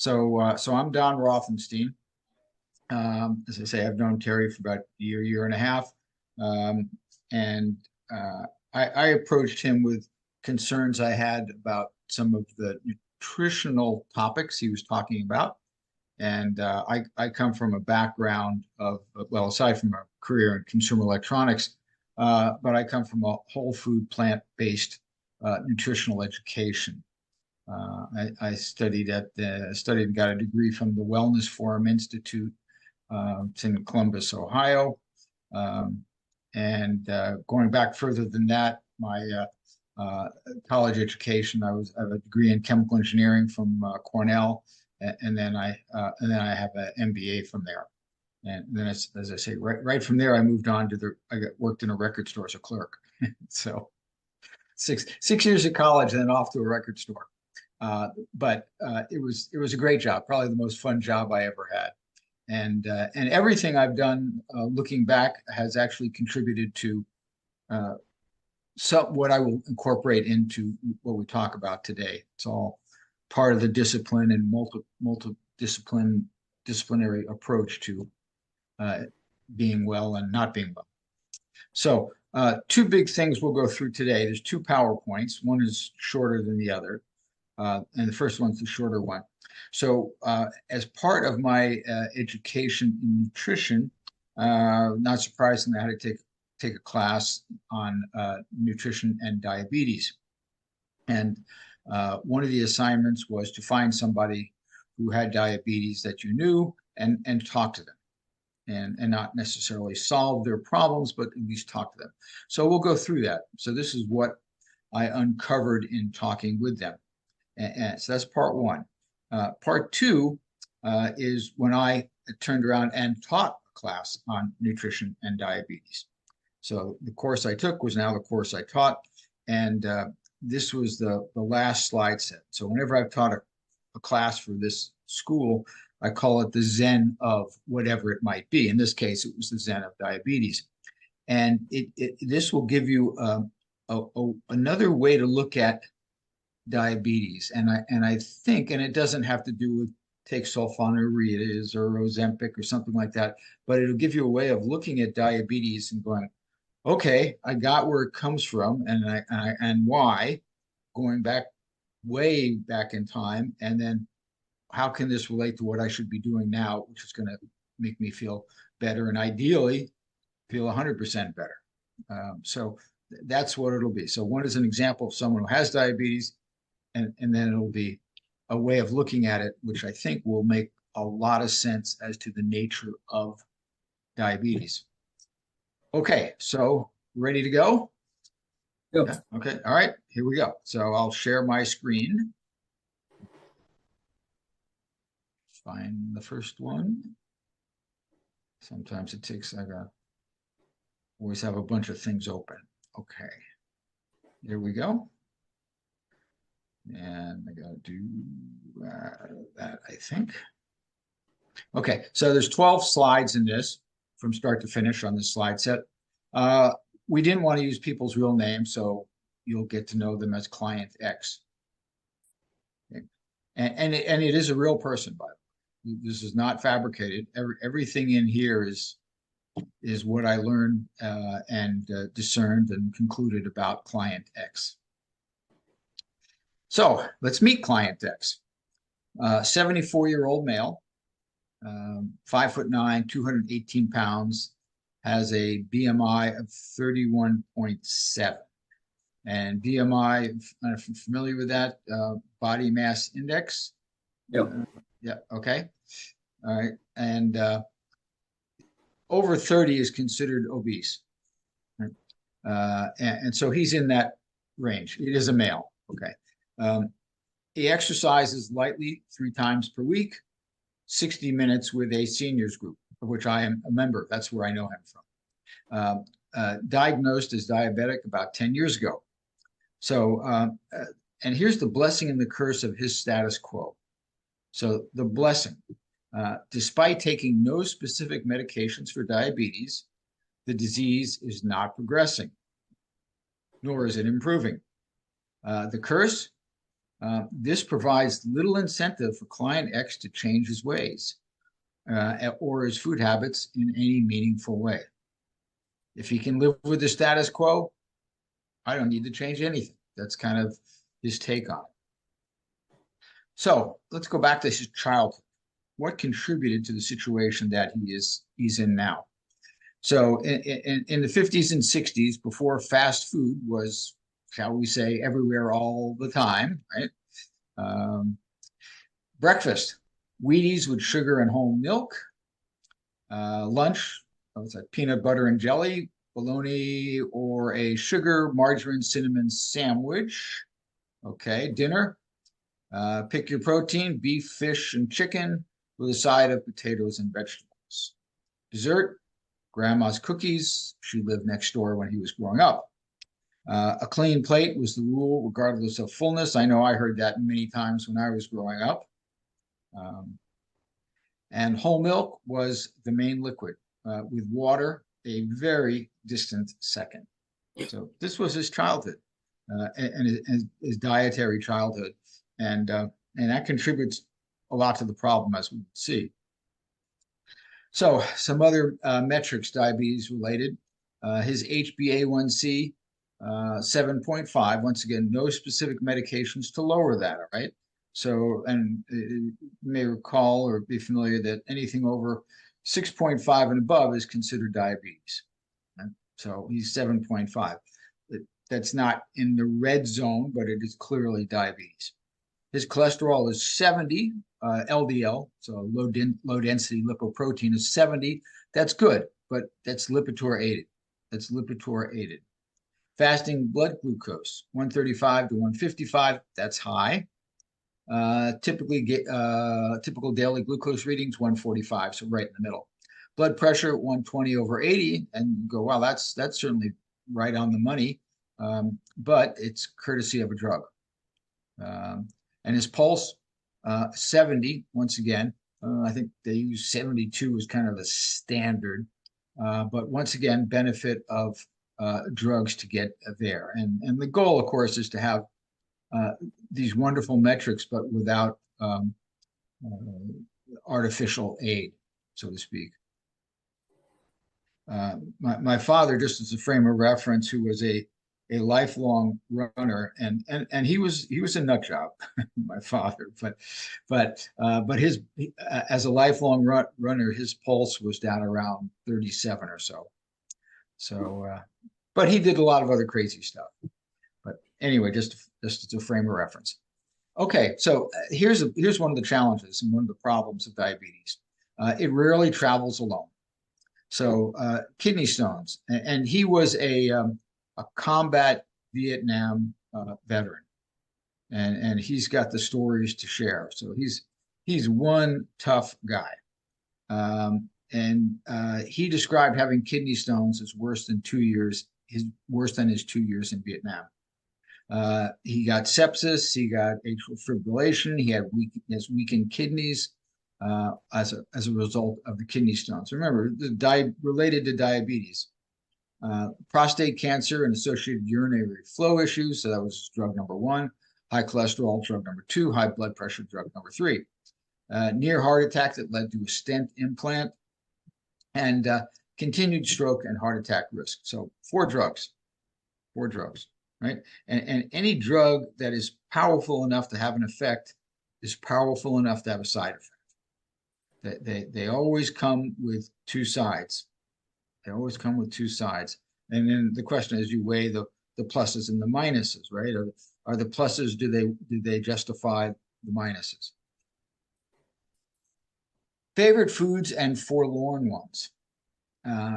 So I'm Don Rothenstein. As I say, I've known Terry for about a year and a half. Um, and I approached him with concerns I had about some of the nutritional topics he was talking about. And I come from a background of, well, aside from a career in consumer electronics, but I come from a whole food, plant-based nutritional education. I studied studied and got a degree from the Wellness Forum Institute. It's in Columbus, Ohio. Um, and going back further than that, my college education, I have a degree in chemical engineering from Cornell, and then I have an MBA from there. And then, as I say, right from there, I moved on to worked in a record store as a clerk. So six years of college, and then off to a record store. But it was a great job, probably the most fun job I ever had. And everything I've done looking back has actually contributed to what I will incorporate into what we talk about today. It's all part of the discipline and disciplinary approach to being well and not being well. So two big things we'll go through today. There's two PowerPoints. One is shorter than the other, and the first one's the shorter one. So as part of my education in nutrition, not surprisingly, I had to take a class on nutrition and diabetes. And one of the assignments was to find somebody who had diabetes that you knew and talk to them. And not necessarily solve their problems, but at least talk to them. So we'll go through that. So this is what I uncovered in talking with them. And so that's part one. Part two is when I turned around and taught a class on nutrition and diabetes. So the course I took was now the course I taught, and this was the last slide set. So whenever I've taught a class for this school, I call it the Zen of whatever it might be. In this case, it was the Zen of Diabetes. And this will give you another way to look at diabetes. And I think, and it doesn't have to do with take sulfonylureas or Ozempic or something like that, but it'll give you a way of looking at diabetes and going, okay, I got where it comes from and why, going back way back in time, and then how can this relate to what I should be doing now, which is going to make me feel better and ideally feel 100% better. So that's what it'll be. So one is an example of someone who has diabetes, and then it'll be a way of looking at it, which I think will make a lot of sense as to the nature of diabetes. Okay, so ready to go? Yep. Yeah, okay, all right, here we go. So I'll share my screen. Find the first one. Sometimes it takes, always have a bunch of things open. Okay, here we go. And I gotta do that, I think. Okay, so there's 12 slides in this from start to finish on this slide set. We didn't want to use people's real names, so you'll get to know them as Client X. Okay. And it is a real person, by the way. This is not fabricated. Everything in here is what I learned and discerned and concluded about Client X. So let's meet Client X. 74-year-old male, 5'9", 218 pounds, has a BMI of 31.7. And BMI, if you're familiar with that, body mass index. Yep. Yeah, okay. All right. And over 30 is considered obese. Right? And so he's in that range. He is a male. Okay. He exercises lightly 3 times per week, 60 minutes with a seniors group, of which I am a member. That's where I know him from. Diagnosed as diabetic about 10 years ago. So, and here's the blessing and the curse of his status quo. So the blessing, despite taking no specific medications for diabetes, the disease is not progressing, nor is it improving. The curse, This provides little incentive for client X to change his ways or his food habits in any meaningful way. If he can live with the status quo, I don't need to change anything. That's kind of his take on it. So let's go back to his childhood. What contributed to the situation that he's in now? So in the 50s and 60s, before fast food was, shall we say, everywhere all the time, right? Breakfast, Wheaties with sugar and whole milk. Lunch, what's that? Peanut butter and jelly, bologna, or a sugar, margarine, cinnamon sandwich. Okay, dinner, pick your protein, beef, fish, and chicken with a side of potatoes and vegetables. Dessert, grandma's cookies. She lived next door when he was growing up. A clean plate was the rule, regardless of fullness. I know I heard that many times when I was growing up. And whole milk was the main liquid, with water a very distant second. So this was his childhood and his dietary childhood. And that contributes a lot to the problem, as we see. So some other metrics, diabetes related. His HbA1c, 7.5. Once again, no specific medications to lower that, all right? So, and you may recall or be familiar that anything over 6.5 and above is considered diabetes. Right? So he's 7.5. That's not in the red zone, but it is clearly diabetes. His cholesterol is 70, LDL, so low density lipoprotein is 70. That's good, but that's Lipitor aided. That's Lipitor aided. Fasting blood glucose, 135 to 155, that's high. Typical daily glucose readings, 145, so right in the middle. Blood pressure, 120 over 80, and you go, wow, that's certainly right on the money, but it's courtesy of a drug. And his pulse, 70, once again. I think they use 72 as kind of the standard, but once again, benefit of drugs to get there. And the goal, of course, is to have these wonderful metrics, but without artificial aid, so to speak. My father, just as a frame of reference, who was a lifelong runner, and he was a nut job, my father, but his as a lifelong runner, his pulse was down around 37 or so. So, but he did a lot of other crazy stuff. But anyway, just as a frame of reference. Okay, so here's one of the challenges and one of the problems of diabetes. It rarely travels alone. So kidney stones, and he was a combat Vietnam veteran, and he's got the stories to share. So he's one tough guy, and he described having kidney stones as worse than 2 years. Worse than his 2 years in Vietnam. He got sepsis. He got atrial fibrillation. He has weakened kidneys as a result of the kidney stones. Remember, related to diabetes, prostate cancer and associated urinary flow issues. So that was drug number 1. High cholesterol, drug number 2. High blood pressure, drug number 3. Near heart attack that led to a stent implant, and continued stroke and heart attack risk. So 4 drugs, right? And any drug that is powerful enough to have an effect is powerful enough to have a side effect. They always come with 2 sides. They always come with 2 sides. And then the question is, you weigh the pluses and the minuses, right? Are the pluses, do they justify the minuses? Favorite foods and forlorn ones.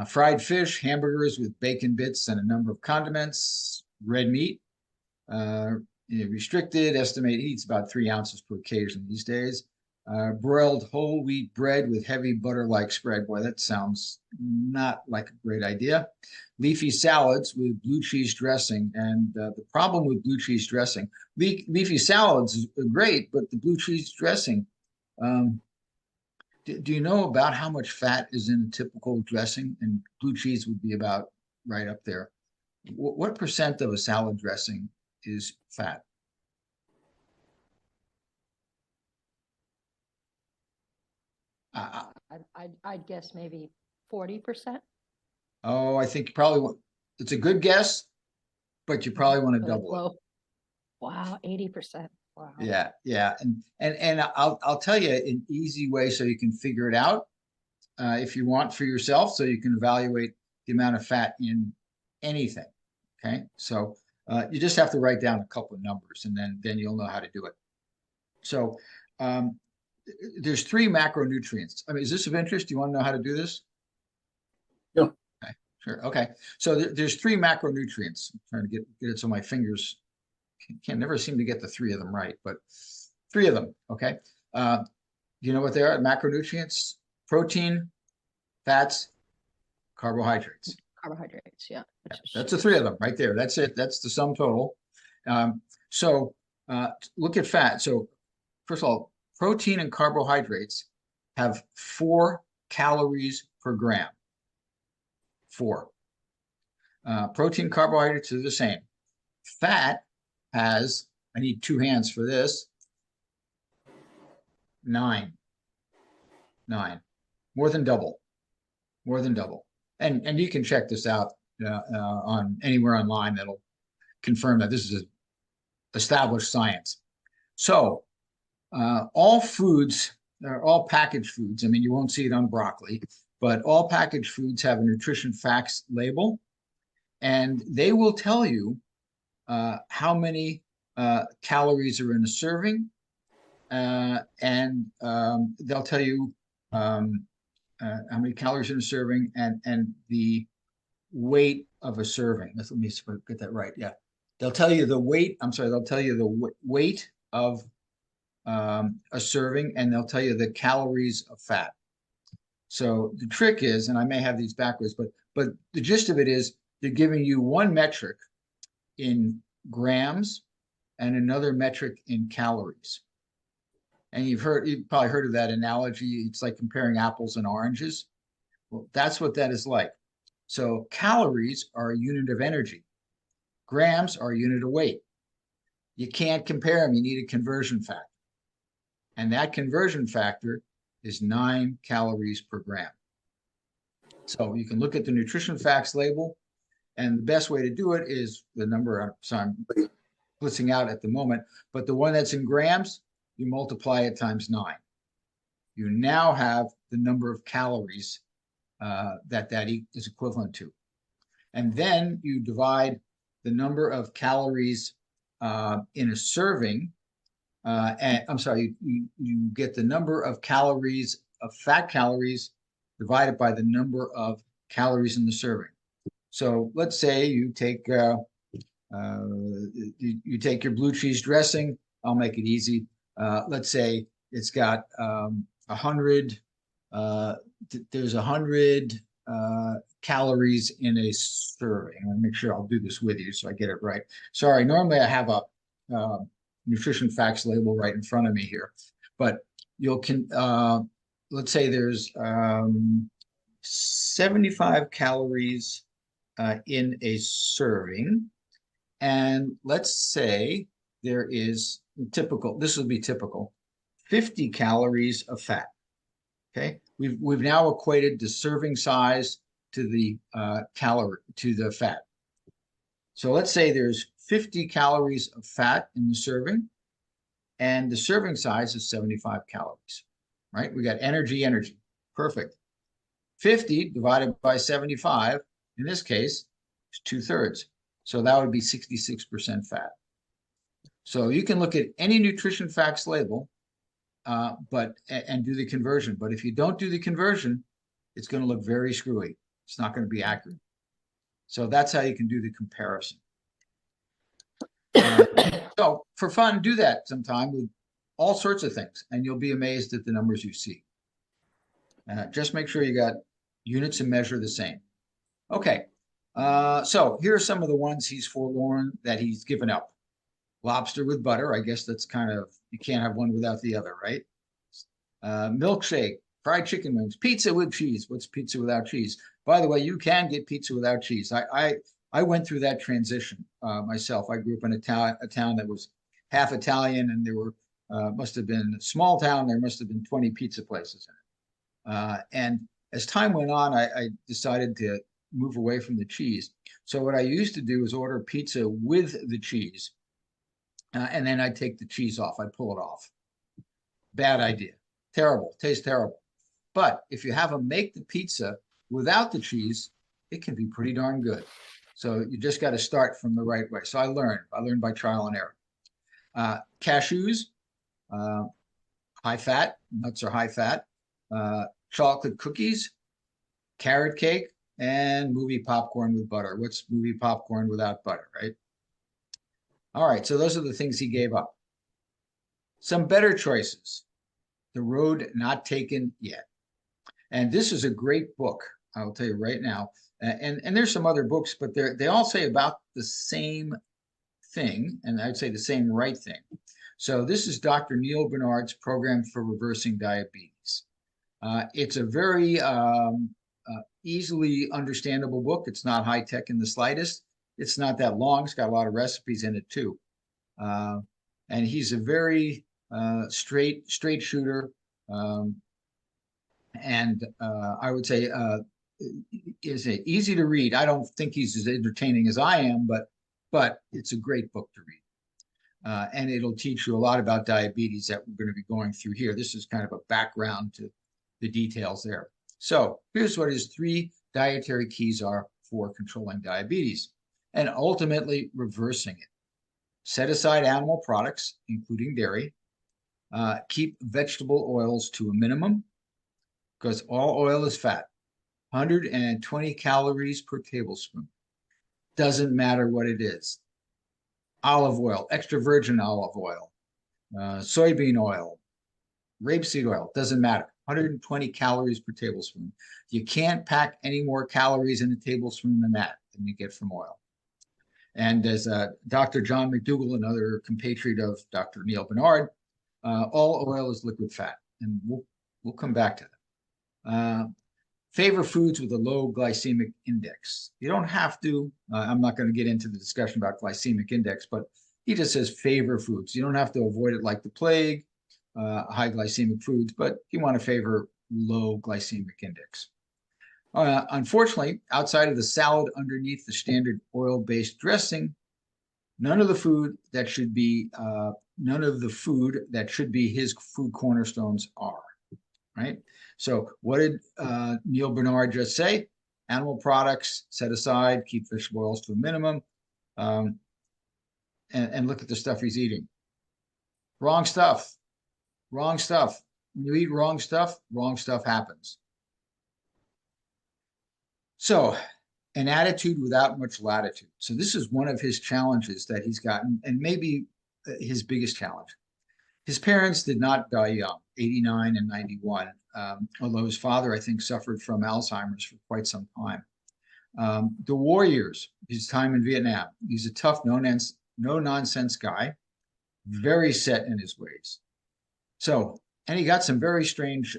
Fried fish, hamburgers with bacon bits and a number of condiments, red meat, restricted, estimate he eats about 3 ounces per occasion these days. Broiled whole wheat bread with heavy butter-like spread. Boy, that sounds not like a great idea. Leafy salads with blue cheese dressing. And the problem with blue cheese dressing, leafy salads are great, but the blue cheese dressing, do you know about how much fat is in a typical dressing? And blue cheese would be about right up there. What percent of a salad dressing is fat? Uh, I'd guess maybe 40%. oh, I think you probably want, it's a good guess, but you probably want to So that's double it. low. Wow, 80%. Wow. Yeah, yeah, and I'll tell you an easy way so you can figure it out if you want for yourself, so you can evaluate the amount of fat in anything. Okay, so you just have to write down a couple of numbers, and then you'll know how to do it. So um, there's 3 macronutrients. I mean, is this of interest? Do you want to know how to do this? Yeah. Okay, sure. Okay, so there's 3 macronutrients. I'm trying to get it so my fingers can never seem to get the 3 of them right, but 3 of them. Okay, do you know what they are? Macronutrients: protein, fats, carbohydrates. Carbohydrates, yeah. That's the 3 of them right there. That's it. That's the sum total. So look at fat. So first of all, protein and carbohydrates have 4 calories per gram. 4. Protein, carbohydrates are the same. Fat has, I need 2 hands for this, 9. 9. More than double. More than double. And you can check this out on anywhere online that'll confirm that this is established science. So all foods, all packaged foods, I mean, you won't see it on broccoli, but all packaged foods have a nutrition facts label, and they will tell you how many calories are in a serving, and they'll tell you how many calories in a serving and the weight of a serving. Let me get that right. Yeah. They'll tell you the weight. I'm sorry. They'll tell you the weight of a serving, and they'll tell you the calories of fat. So the trick is, and I may have these backwards, but the gist of it is they're giving you one metric in grams and another metric in calories. And you've probably heard of that analogy. It's like comparing apples and oranges. Well, that's what that is like. So calories are a unit of energy. Grams are a unit of weight. You can't compare them. You need a conversion factor. And that conversion factor is 9 calories per gram. So you can look at the nutrition facts label, and the best way to do it is the number, so I'm blitzing out at the moment, but the one that's in grams, you multiply it times 9. You now have the number of calories that is equivalent to. And then you divide the number of calories in a serving, and I'm sorry, you get the number of calories of fat calories divided by the number of calories in the serving. So let's say you take your blue cheese dressing. I'll make it easy. Let's say it's got 100. There's 100 calories in a serving. I'll make sure I'll do this with you so I get it right. Sorry, normally I have a nutrition facts label right in front of me here, but let's say there's 75 calories in a serving, and let's say there is typical, this would be typical, 50 calories of fat. Okay, we've now equated the serving size to the fat. So let's say there's 50 calories of fat in the serving, and the serving size is 75 calories, right? We got energy, perfect. 50 divided by 75, in this case, is 2/3. So that would be 66% fat. So you can look at any nutrition facts label, and do the conversion. But if you don't do the conversion, it's going to look very screwy. It's not going to be accurate. So that's how you can do the comparison. So for fun, do that sometime with all sorts of things, and you'll be amazed at the numbers you see. Just make sure you got units and measure the same. Okay, so here are some of the ones he's forlorn that he's given up. Lobster with butter, I guess that's kind of, you can't have one without the other, right? Milkshake, fried chicken wings, pizza with cheese. What's pizza without cheese? By the way, you can get pizza without cheese. I went through that transition myself. I grew up in a town that was half Italian, and there were must have been a small town. There must have been 20 pizza places in it. And as time went on, I decided to move away from the cheese. So what I used to do is order pizza with the cheese, and then I'd take the cheese off. I'd pull it off. Bad idea. Terrible. Tastes terrible. But if you have them make the pizza without the cheese, it can be pretty darn good. So you just got to start from the right way. So I learned by trial and error. Cashews, high fat, nuts are high fat, chocolate cookies, carrot cake, and movie popcorn with butter. What's movie popcorn without butter, right? All right, so those are the things he gave up. Some better choices. The Road Not Taken Yet. And this is a great book, I'll tell you right now. And there's some other books, but they all say about the same thing, and I'd say the same right thing. So this is Dr. Neil Bernard's Program for Reversing Diabetes. It's a very easily understandable book. It's not high tech in the slightest. It's not that long. It's got a lot of recipes in it too. And he's a very straight shooter. And I would say is easy to read. I don't think he's as entertaining as I am, but it's a great book to read. And it'll teach you a lot about diabetes that we're going to be going through here. This is kind of a background to the details there. So here's what his 3 dietary keys are for controlling diabetes and ultimately reversing it. Set aside animal products, including dairy. Keep vegetable oils to a minimum because all oil is fat. 120 calories per tablespoon. Doesn't matter what it is. Olive oil, extra virgin olive oil, soybean oil, rapeseed oil, doesn't matter. 120 calories per tablespoon. You can't pack any more calories in a tablespoon than you get from oil. And as Dr. John McDougall, another compatriot of Dr. Neil Bernard, all oil is liquid fat, and we'll come back to that. Favor foods with a low glycemic index. You don't have to. I'm not going to get into the discussion about glycemic index, but he just says favor foods. You don't have to avoid it like the plague, high glycemic foods, but you want to favor low glycemic index. Unfortunately, outside of the salad underneath the standard oil-based dressing, none of the food that should be his food cornerstones are, right? So what did Neil Bernard just say? Animal products set aside, keep vegetable oils to a minimum, and look at the stuff he's eating. Wrong stuff. Wrong stuff. When you eat wrong stuff happens. So an attitude without much latitude. So this is one of his challenges that he's gotten, and maybe his biggest challenge. His parents did not die young, 89 and 91, although his father, I think, suffered from Alzheimer's for quite some time. The war years, his time in Vietnam, he's a tough, no-nonsense guy, very set in his ways. So, and he got some very strange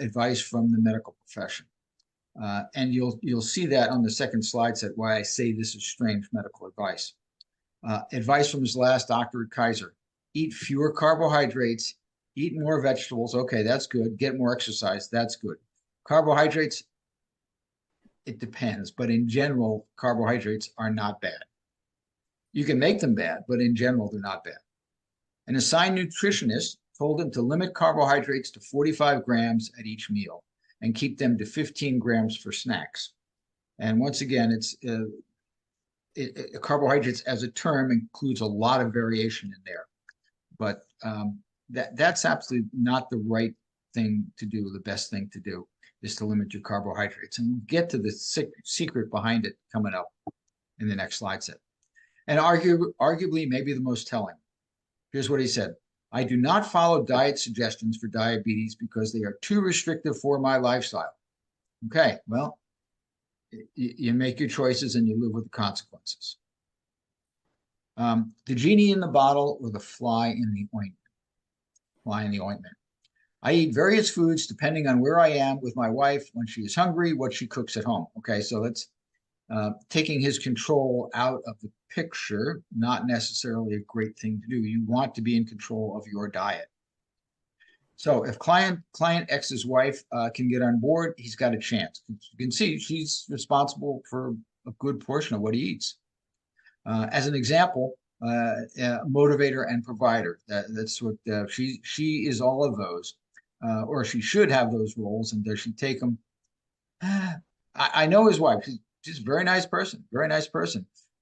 advice from the medical profession. And you'll see that on the second slide set why I say this is strange medical advice. Advice from his last doctor at Kaiser. Eat fewer carbohydrates, eat more vegetables. Okay, that's good. Get more exercise. That's good. Carbohydrates, it depends. But in general, carbohydrates are not bad. You can make them bad, but in general, they're not bad. An assigned nutritionist told him to limit carbohydrates to 45 grams at each meal and keep them to 15 grams for snacks. And once again, carbohydrates as a term includes a lot of variation in there. But that's absolutely not the right thing to do. The best thing to do is to limit your carbohydrates. And we'll get to the secret behind it coming up in the next slide set. And arguably, maybe the most telling. Here's what he said. I do not follow diet suggestions for diabetes because they are too restrictive for my lifestyle. Okay, well, you make your choices and you live with the consequences. The genie in the bottle or the fly in the ointment. Fly in the ointment. I eat various foods depending on where I am with my wife, when she is hungry, what she cooks at home. Okay, so that's taking his control out of the picture, not necessarily a great thing to do. You want to be in control of your diet. So if client X's wife can get on board, he's got a chance. You can see she's responsible for a good portion of what he eats. As an example, motivator and provider. That's what she is, all of those, or she should have those roles. And does she take them? I know his wife. She's a very nice person,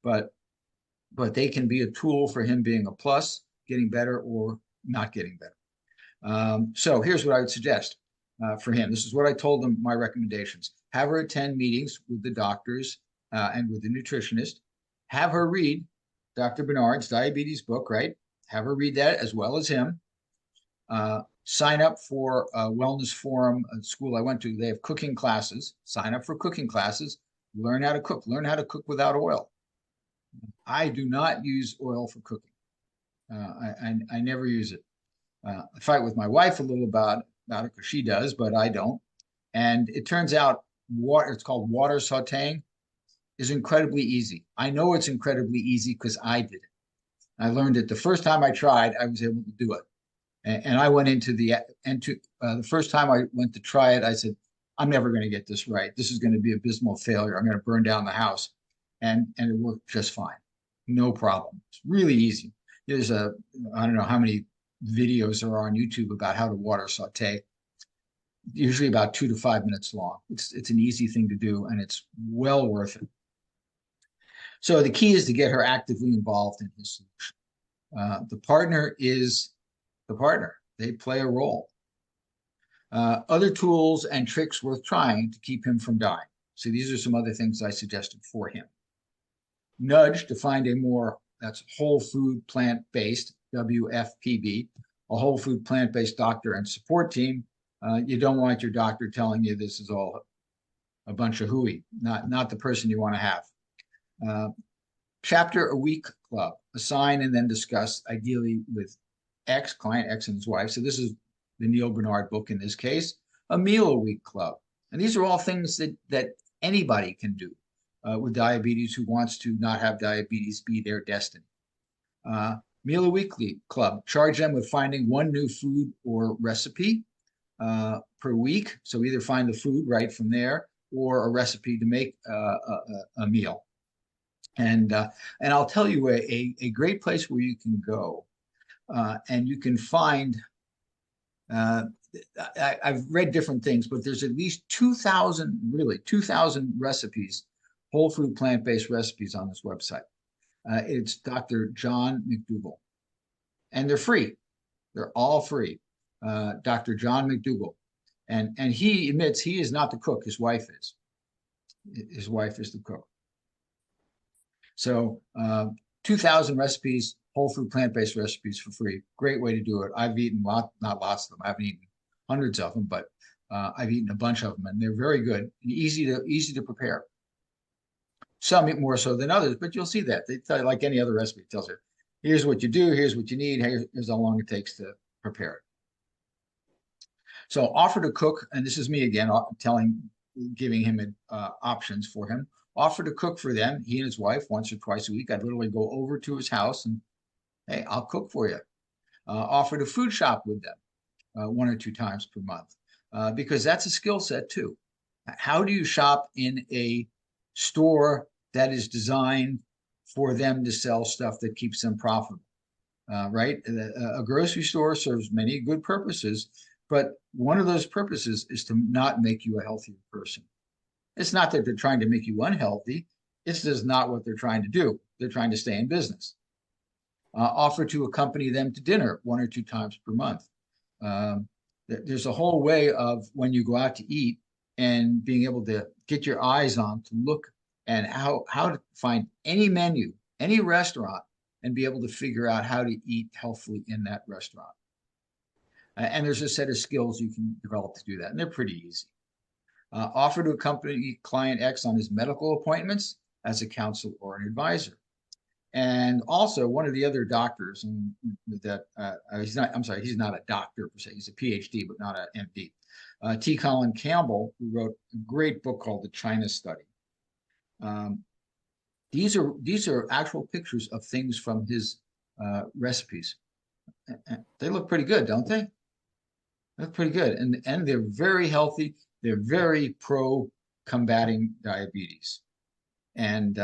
but they can be a tool for him being a plus, getting better, or not getting better. So here's what I would suggest for him. This is what I told him, my recommendations. Have her attend meetings with the doctors and with the nutritionist. Have her read Dr. Bernard's diabetes book, right? Have her read that as well as him. Sign up for a wellness forum at school I went to. They have cooking classes. Sign up for cooking classes. Learn how to cook. Learn how to cook without oil. I do not use oil for cooking. I never use it. I fight with my wife a little about it because she does, but I don't. And it turns out it's called water sauteing, is incredibly easy. I know it's incredibly easy because I did it. I learned it the first time I tried. I was able to do it. And I went into the first time I went to try it, I said, I'm never going to get this right. This is going to be abysmal failure. I'm going to burn down the house. And it worked just fine. No problem. It's really easy. There's I don't know how many videos there are on YouTube about how to water saute. Usually about 2 to 5 minutes long. It's an easy thing to do, and it's well worth it. So the key is to get her actively involved in his solution. The partner is the partner. They play a role. Other tools and tricks worth trying to keep him from dying. So these are some other things I suggested for him. Nudge to find that's whole food plant-based, WFPB, a whole food plant-based doctor and support team. You don't want your doctor telling you this is all a bunch of hooey, not the person you want to have. Chapter a week club, assign and then discuss, ideally with client X and his wife. So this is the Neil Bernard book in this case, a meal a week club. And these are all things that anybody can do with diabetes who wants to not have diabetes be their destiny. Meal a weekly club, charge them with finding one new food or recipe per week. So either find the food right from there or a recipe to make a meal. And I'll tell you a great place where you can go and you can find, I've read different things, but there's at least 2,000 recipes, whole food plant-based recipes on this website. It's Dr. John McDougall, and they're free. They're all free. Dr. John McDougall, and he admits he is not the cook. His wife is. His wife is the cook. So 2,000 recipes, whole food plant-based recipes for free. Great way to do it. I've eaten not lots of them. I haven't eaten hundreds of them, but I've eaten a bunch of them, and they're very good and easy to prepare. Some eat more so than others, but you'll see that. They tell you, like any other recipe, it tells you, here's what you do, here's what you need, here's how long it takes to prepare it. So offer to cook, and this is me again, giving him options for him. Offer to cook for them, he and his wife, once or twice a week. I'd literally go over to his house and, hey, I'll cook for you. Offer to food shop with them 1 or 2 times per month, because that's a skill set too. How do you shop in a store that is designed for them to sell stuff that keeps them profitable, right? A grocery store serves many good purposes, but one of those purposes is to not make you a healthier person. It's not that they're trying to make you unhealthy. It's just not what they're trying to do. They're trying to stay in business. Offer to accompany them to dinner 1 or 2 times per month. There's a whole way of when you go out to eat and being able to get your eyes on to look and how to find any menu, any restaurant, and be able to figure out how to eat healthfully in that restaurant. And there's a set of skills you can develop to do that, and they're pretty easy. Offer to accompany client X on his medical appointments as a counsel or an advisor. And also one of the other doctors, and that he's not a doctor per se, he's a PhD, but not an MD. T. Colin Campbell, who wrote a great book called The China Study. These are actual pictures of things from his recipes. They look pretty good, don't they? That's pretty good. And they're very healthy. They're very pro combating diabetes. And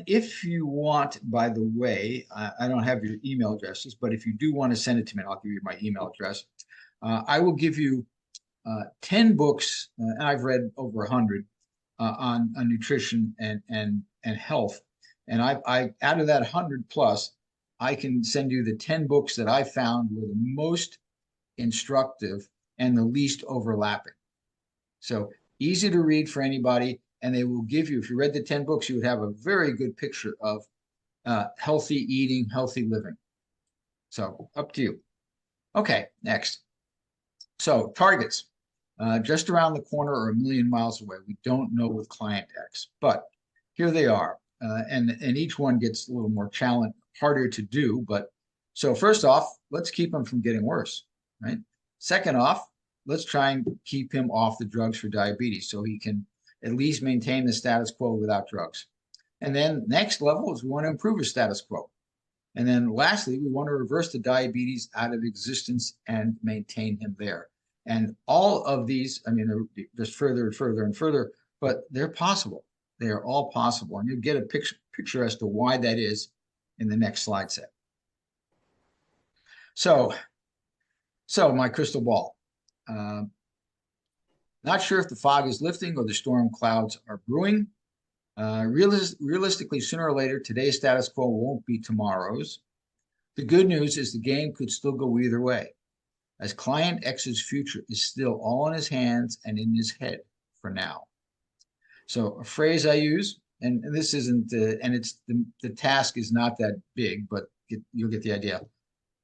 if you want, by the way, I don't have your email addresses, but if you do want to send it to me, I'll give you my email address. I will give you 10 books, and I've read over 100 on nutrition and health. And I out of that 100 plus, I can send you the 10 books that I found were the most instructive and the least overlapping. So easy to read for anybody, and they will give you, if you read the 10 books, you would have a very good picture of healthy eating, healthy living. So up to you. Okay, next. So targets, just around the corner or 1,000,000 miles away. We don't know with client X, but here they are. And each one gets a little more challenge, harder to do. But so first off, let's keep him from getting worse, right? Second off, let's try and keep him off the drugs for diabetes so he can at least maintain the status quo without drugs. And then next level is we want to improve his status quo. And then lastly, we want to reverse the diabetes out of existence and maintain him there. And all of these, I mean, they're just further and further and further, but they're possible. They are all possible. And you'll get a picture as to why that is in the next slide set. So my crystal ball. Not sure if the fog is lifting or the storm clouds are brewing. Realistically, sooner or later, today's status quo won't be tomorrow's. The good news is the game could still go either way, as Client X's future is still all in his hands and in his head for now. So a phrase I use, and this isn't, and it's the task is not that big, but you'll get the idea.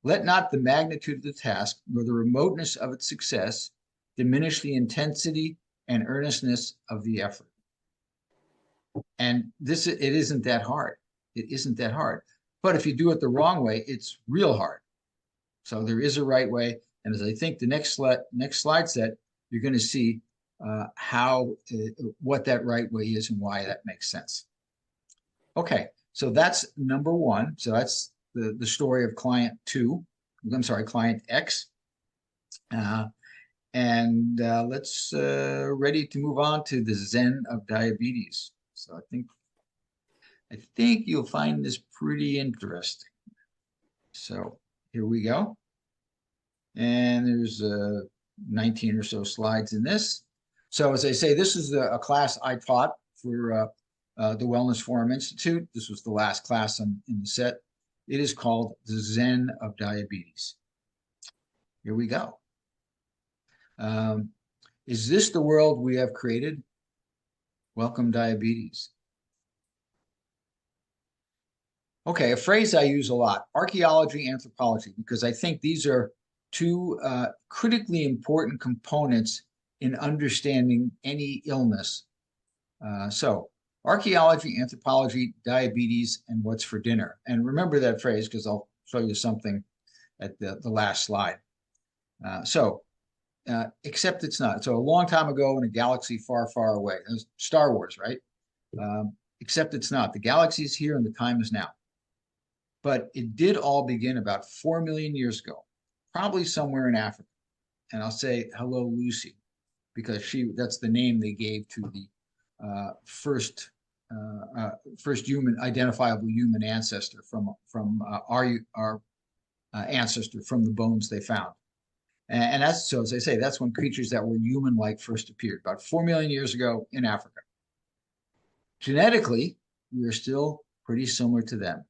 Let not the magnitude of the task nor the remoteness of its success diminish the intensity and earnestness of the effort. And it isn't that hard. It isn't that hard. But if you do it the wrong way, it's real hard. So there is a right way. And as I think the next slide set, you're going to see what that right way is and why that makes sense. Okay, so that's number one. So that's the story of client X. Let's ready to move on to the Zen of Diabetes. So I think you'll find this pretty interesting. So here we go. And there's 19 or so slides in this. So as I say, this is a class I taught for the Wellness Forum Institute. This was the last class in the set. It is called the Zen of Diabetes. Here we go. Is this the world we have created? Welcome, diabetes. Okay, a phrase I use a lot, archaeology, anthropology, because I think these are two critically important components in understanding any illness. So archaeology, anthropology, diabetes, and what's for dinner. And remember that phrase because I'll show you something at the last slide. Except it's not. So a long time ago in a galaxy far, far away. It was Star Wars, right? Except it's not. The galaxy is here and the time is now. But it did all begin about 4 million years ago, probably somewhere in Africa. And I'll say, hello, Lucy, because that's the name they gave to the first identifiable human ancestor from our ancestor from the bones they found. And that's, so as I say, that's when creatures that were human-like first appeared, about 4 million years ago in Africa. Genetically, we are still pretty similar to them.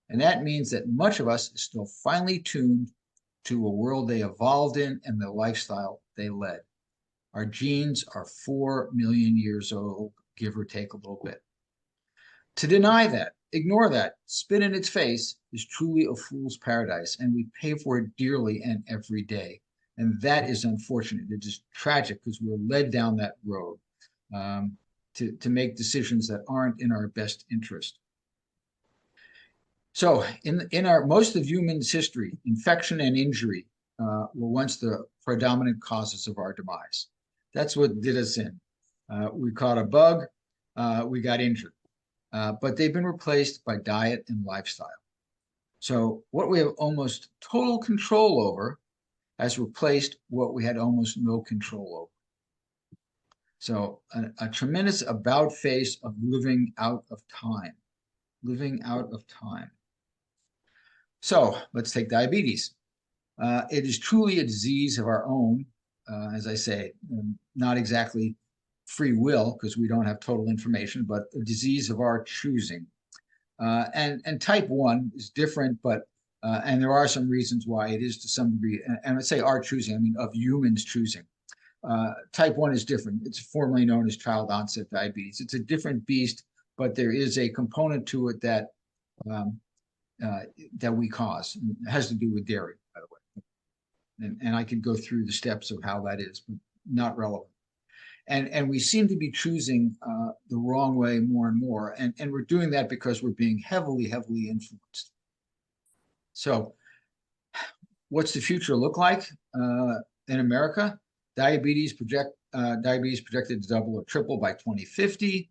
And that means that much of us is still finely tuned to a world they evolved in and the lifestyle they led. Our genes are 4 million years old, give or take a little bit. To deny that, ignore that, spit in its face is truly a fool's paradise, and we pay for it dearly and every day. And that is unfortunate. It is tragic because we're led down that road to make decisions that aren't in our best interest. So in our most of human's history, infection and injury were once the predominant causes of our demise. That's what did us in. We caught a bug, we got injured. But they've been replaced by diet and lifestyle. So what we have almost total control over has replaced what we had almost no control over. So a tremendous about face of living out of time, living out of time. So let's take diabetes. It is truly a disease of our own, as I say, not exactly free will because we don't have total information, but a disease of our choosing. And type 1 is different, but and there are some reasons why it is to some degree, and I say our choosing, I mean of humans choosing. Type 1 is different. It's formerly known as child onset diabetes. It's a different beast, but there is a component to it that that we cause. It has to do with dairy, by the way. And I could go through the steps of how that is, but not relevant. And we seem to be choosing the wrong way more and more. And we're doing that because we're being heavily, heavily influenced. So what's the future look like in America? Diabetes projected to double or triple by 2050.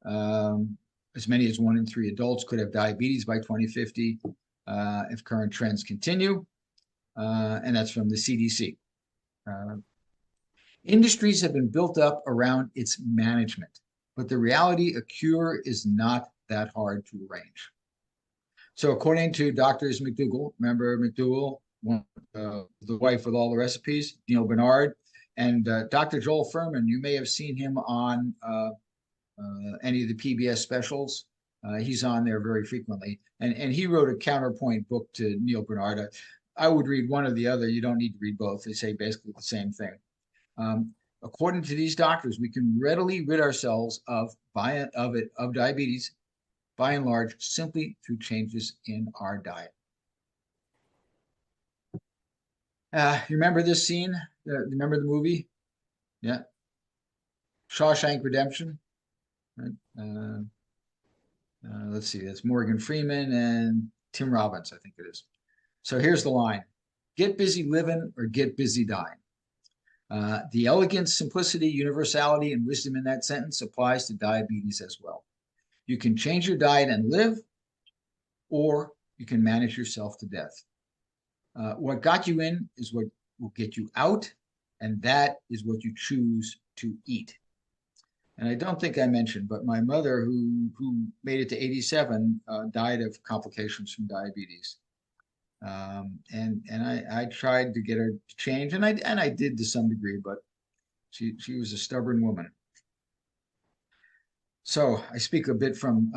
As many as 1 in 3 adults could have diabetes by 2050 if current trends continue. And that's from the CDC. Industries have been built up around its management, but the reality, a cure is not that hard to arrange. So according to Doctors McDougall, remember McDougall, the wife with all the recipes, Neil Bernard, and Dr. Joel Furman, you may have seen him on any of the PBS specials. He's on there very frequently. And he wrote a counterpoint book to Neil Bernard. I would read one or the other. You don't need to read both. They say basically the same thing. According to these doctors, we can readily rid ourselves of diabetes, by and large, simply through changes in our diet. You remember this scene? Remember the movie? Yeah. Shawshank Redemption. Right? Let's see. That's Morgan Freeman and Tim Robbins, I think it is. So here's the line. Get busy living or get busy dying. The elegance, simplicity, universality, and wisdom in that sentence applies to diabetes as well. You can change your diet and live, or you can manage yourself to death. What got you in is what will get you out, and that is what you choose to eat. And I don't think I mentioned, but my mother, who made it to 87, died of complications from diabetes. And I tried to get her to change, and I did to some degree, but she was a stubborn woman. So I speak a bit from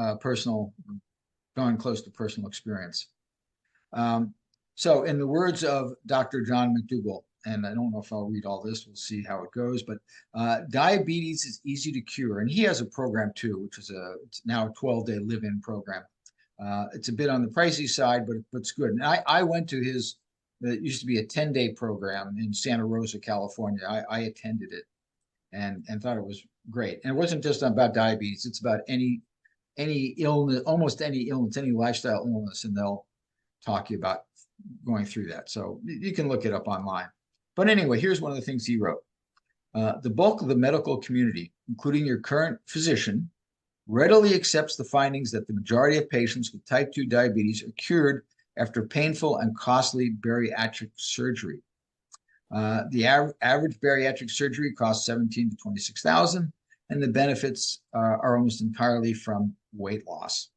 gone close to personal experience. So in the words of Dr. John McDougall, and I don't know if I'll read all this, we'll see how it goes, but diabetes is easy to cure. And he has a program too, which is it's now a 12-day live-in program. It's a bit on the pricey side, but it's good. And I went to his, it used to be a 10-day program in Santa Rosa, California. I attended it and thought it was great. And it wasn't just about diabetes. It's about any illness, almost any illness, any lifestyle illness, and they'll talk to you about going through that. So you can look it up online. But anyway, here's one of the things he wrote. The bulk of the medical community, including your current physician, readily accepts the findings that the majority of patients with type 2 diabetes are cured after painful and costly bariatric surgery. The average bariatric surgery costs $17,000 to $26,000, and the benefits are almost entirely from weight loss.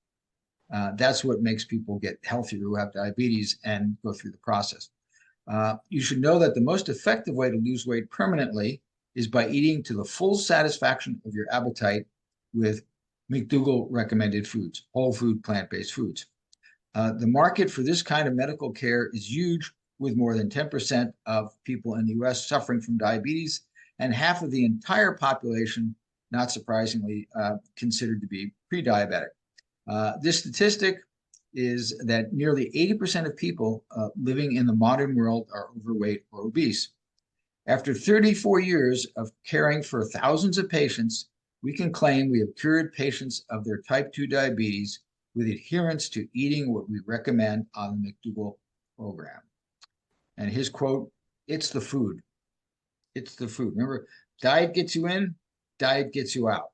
That's what makes people get healthier who have diabetes and go through the process. You should know that the most effective way to lose weight permanently is by eating to the full satisfaction of your appetite with McDougall recommended foods, whole food, plant-based foods. The market for this kind of medical care is huge, with more than 10% of people in the US suffering from diabetes and half of the entire population, not surprisingly, considered to be pre-diabetic. This statistic is that nearly 80% of people living in the modern world are overweight or obese. After 34 years of caring for thousands of patients, we can claim we have cured patients of their type 2 diabetes with adherence to eating what we recommend on the McDougall program. And his quote, "It's the food. It's the food." Remember, diet gets you in, diet gets you out.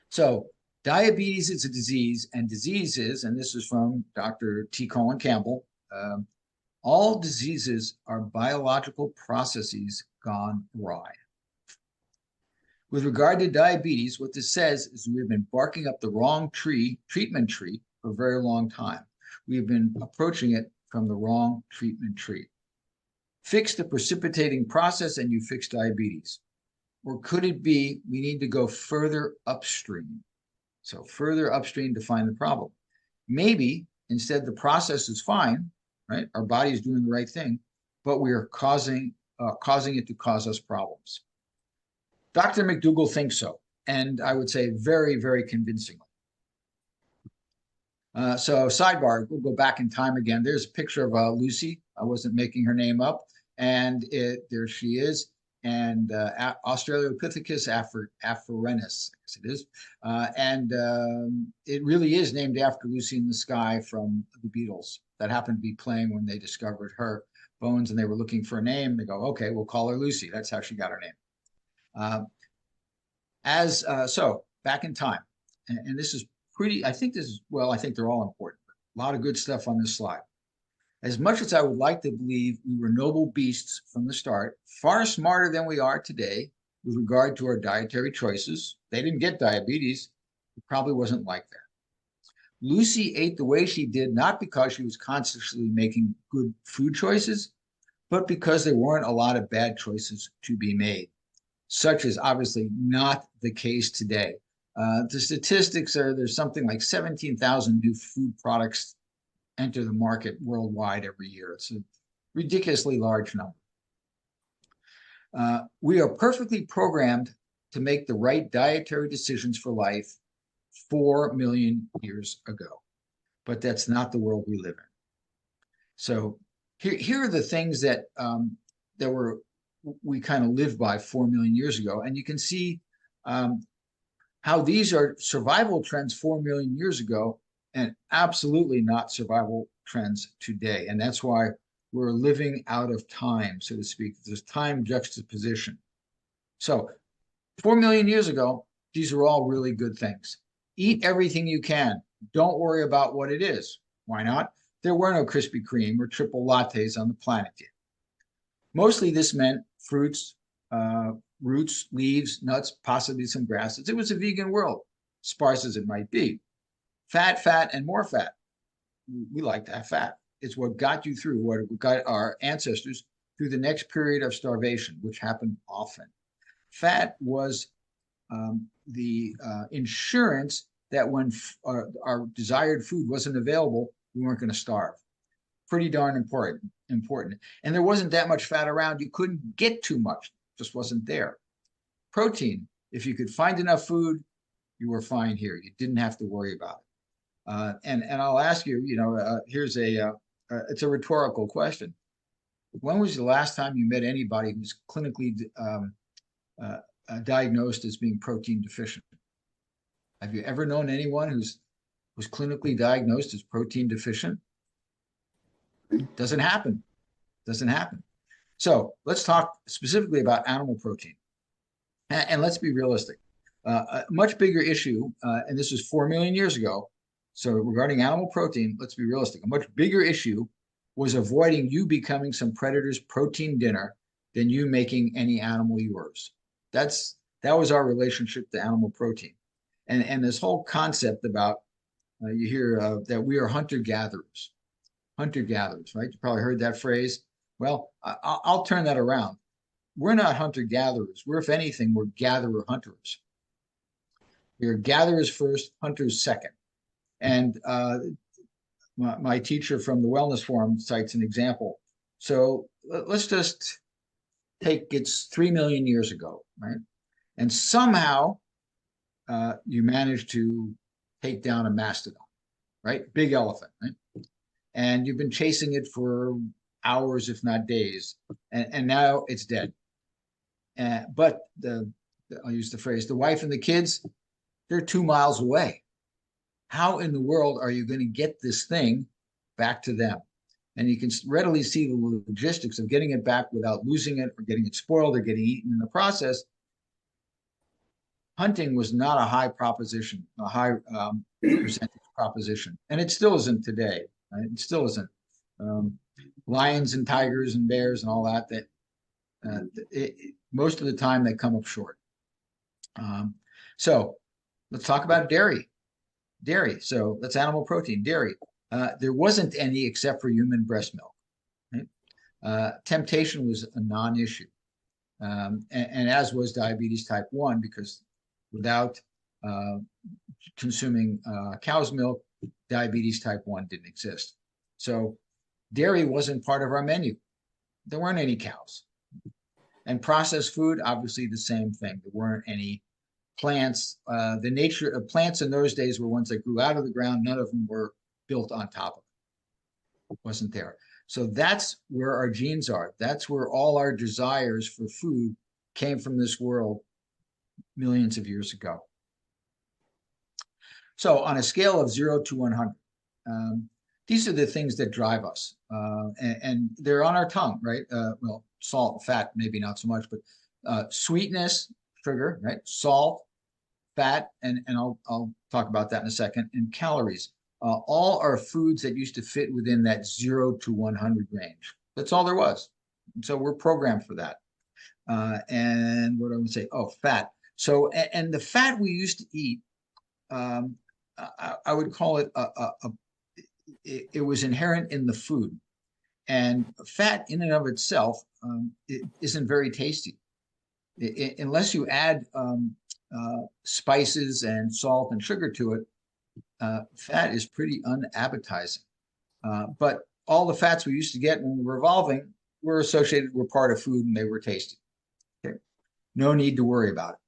So diabetes is a disease, and diseases, and this is from Dr. T. Colin Campbell, All diseases are biological processes gone awry. With regard to diabetes, what this says is we've been barking up the wrong treatment tree, for a very long time. We've been approaching it from the wrong treatment tree. Fix the precipitating process and you fix diabetes. Or could it be we need to go further upstream? So further upstream to find the problem. Maybe instead the process is fine, right? Our body is doing the right thing, but we are causing it to cause us problems. Dr. McDougall thinks so, and I would say very, very convincingly. So sidebar, we'll go back in time again. There's a picture of Lucy. I wasn't making her name up. And there she is. And Australopithecus afarensis, I guess it is. It really is named after Lucy in the Sky from the Beatles. That happened to be playing when they discovered her bones and they were looking for a name. They go, okay, we'll call her Lucy. That's how she got her name. So back in time, and this is pretty, I think they're all important. A lot of good stuff on this slide. As much as I would like to believe we were noble beasts from the start, far smarter than we are today with regard to our dietary choices. They didn't get diabetes. It probably wasn't like that. Lucy ate the way she did, not because she was consciously making good food choices, but because there weren't a lot of bad choices to be made. Such is obviously not the case today. The statistics are there's something like 17,000 new food products enter the market worldwide every year. It's a ridiculously large number. We are perfectly programmed to make the right dietary decisions for life 4 million years ago, but that's not the world we live in. So here are the things that we kind of lived by 4 million years ago, and you can see how these are survival trends 4 million years ago and absolutely not survival trends today. And that's why we're living out of time, so to speak. There's time juxtaposition. So 4 million years ago, these are all really good things. Eat everything you can. Don't worry about what it is. Why not? There were no Krispy Kreme or triple lattes on the planet yet. Mostly this meant fruits, roots, leaves, nuts, possibly some grasses. It was a vegan world, sparse as it might be. Fat, and more fat. We like that fat. It's what got you through, what got our ancestors through the next period of starvation, which happened often. Fat was the insurance that when our desired food wasn't available, we weren't going to starve. Pretty darn important. And there wasn't that much fat around. You couldn't get too much. It just wasn't there. Protein, if you could find enough food, you were fine here. You didn't have to worry about it. And I'll ask you, here's it's a rhetorical question. When was the last time you met anybody who's clinically diagnosed as being protein deficient? Have you ever known anyone who's clinically diagnosed as protein deficient? Doesn't happen. So let's talk specifically about animal protein. And let's be realistic. A much bigger issue, and this was 4 million years ago. So regarding animal protein, let's be realistic. A much bigger issue was avoiding you becoming some predator's protein dinner than you making any animal yours. That was our relationship to animal protein. And this whole concept about, you hear that we are hunter-gatherers, right? You probably heard that phrase. Well, I'll turn that around. We're not hunter-gatherers. If anything, we're gatherer-hunters. We're gatherers first, hunters second. And my teacher from the Wellness Forum cites an example. So let's just take it's 3 million years ago, right? And somehow you managed to take down a mastodon, right? Big elephant, right? And you've been chasing it for hours, if not days, and now it's dead. But I'll use the phrase, the wife and the kids, they're 2 miles away. How in the world are you going to get this thing back to them? And you can readily see the logistics of getting it back without losing it or getting it spoiled or getting eaten in the process. Hunting was not a high proposition, a high percentage proposition. And it still isn't today. Right? It still isn't. lions and tigers and bears and all that, most of the time they come up short. So let's talk about dairy. Dairy, so that's animal protein, dairy. There wasn't any except for human breast milk. Right? Temptation was a non-issue, and as was diabetes type 1, because without consuming cow's milk, diabetes type 1 didn't exist. So dairy wasn't part of our menu. There weren't any cows. And processed food, obviously the same thing. There weren't any plants. The nature of plants in those days were ones that grew out of the ground. None of them were built on top of it. It wasn't there. So that's where our genes are. That's where all our desires for food came from this world millions of years ago. So on a scale of 0 to 100, these are the things that drive us. And they're on our tongue, right? Well, salt, fat, maybe not so much, but sweetness, sugar, right? Salt, fat, and I'll talk about that in a second, and calories. All are foods that used to fit within that 0 to 100 range. That's all there was. So we're programmed for that. And what I would say, oh, fat. So, and the fat we used to eat, I would call it it was inherent in the food, and fat in and of itself it isn't very tasty unless you add spices and salt and sugar to it. Fat is pretty unappetizing, but all the fats we used to get when we were evolving were associated with part of food, and they were tasty. Okay, no need to worry about it.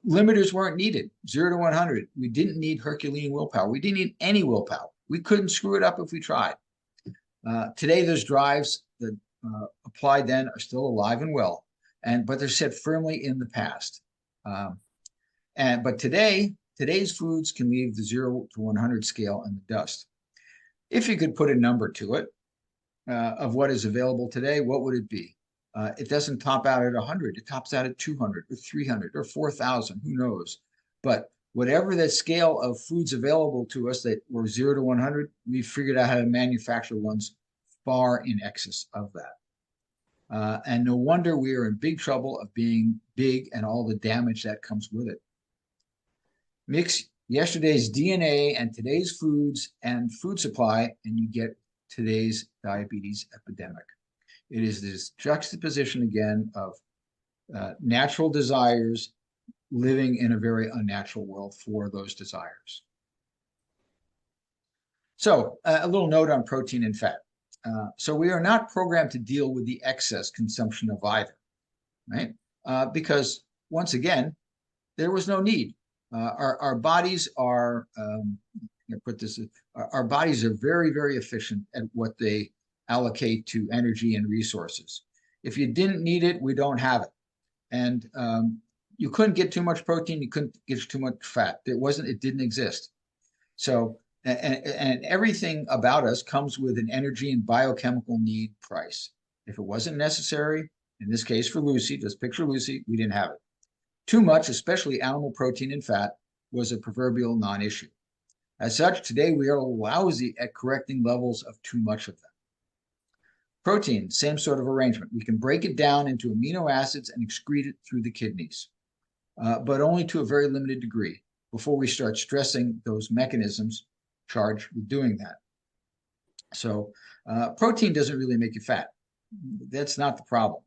Limiters weren't needed. 0 to 100. We didn't need Herculean willpower. We didn't need any willpower. We couldn't screw it up if we tried. Today, those drives that applied then are still alive and well, but they're set firmly in the past. But today's foods can leave the 0 to 100 scale in the dust. If you could put a number to it of what is available today, what would it be? It doesn't top out at 100. It tops out at 200 or 300 or 4,000. Who knows? But whatever that scale of foods available to us that were 0 to 100, we figured out how to manufacture ones far in excess of that. And no wonder we are in big trouble of being big and all the damage that comes with it. Mix yesterday's DNA and today's foods and food supply, and you get today's diabetes epidemic. It is this juxtaposition again of natural desires living in a very unnatural world for those desires. So a little note on protein and fat. So we are not programmed to deal with the excess consumption of either, right? Because once again, there was no need. Our bodies are, our bodies are very, very efficient at what they allocate to energy and resources. If you didn't need it, we don't have it. And you couldn't get too much protein, you couldn't get too much fat. It didn't exist. So, and everything about us comes with an energy and biochemical need price. If it wasn't necessary, in this case for Lucy, just picture Lucy, we didn't have it. Too much, especially animal protein and fat, was a proverbial non-issue. As such, today we are lousy at correcting levels of too much of them. Protein, same sort of arrangement. We can break it down into amino acids and excrete it through the kidneys, but only to a very limited degree before we start stressing those mechanisms charged with doing that. So protein doesn't really make you fat. That's not the problem.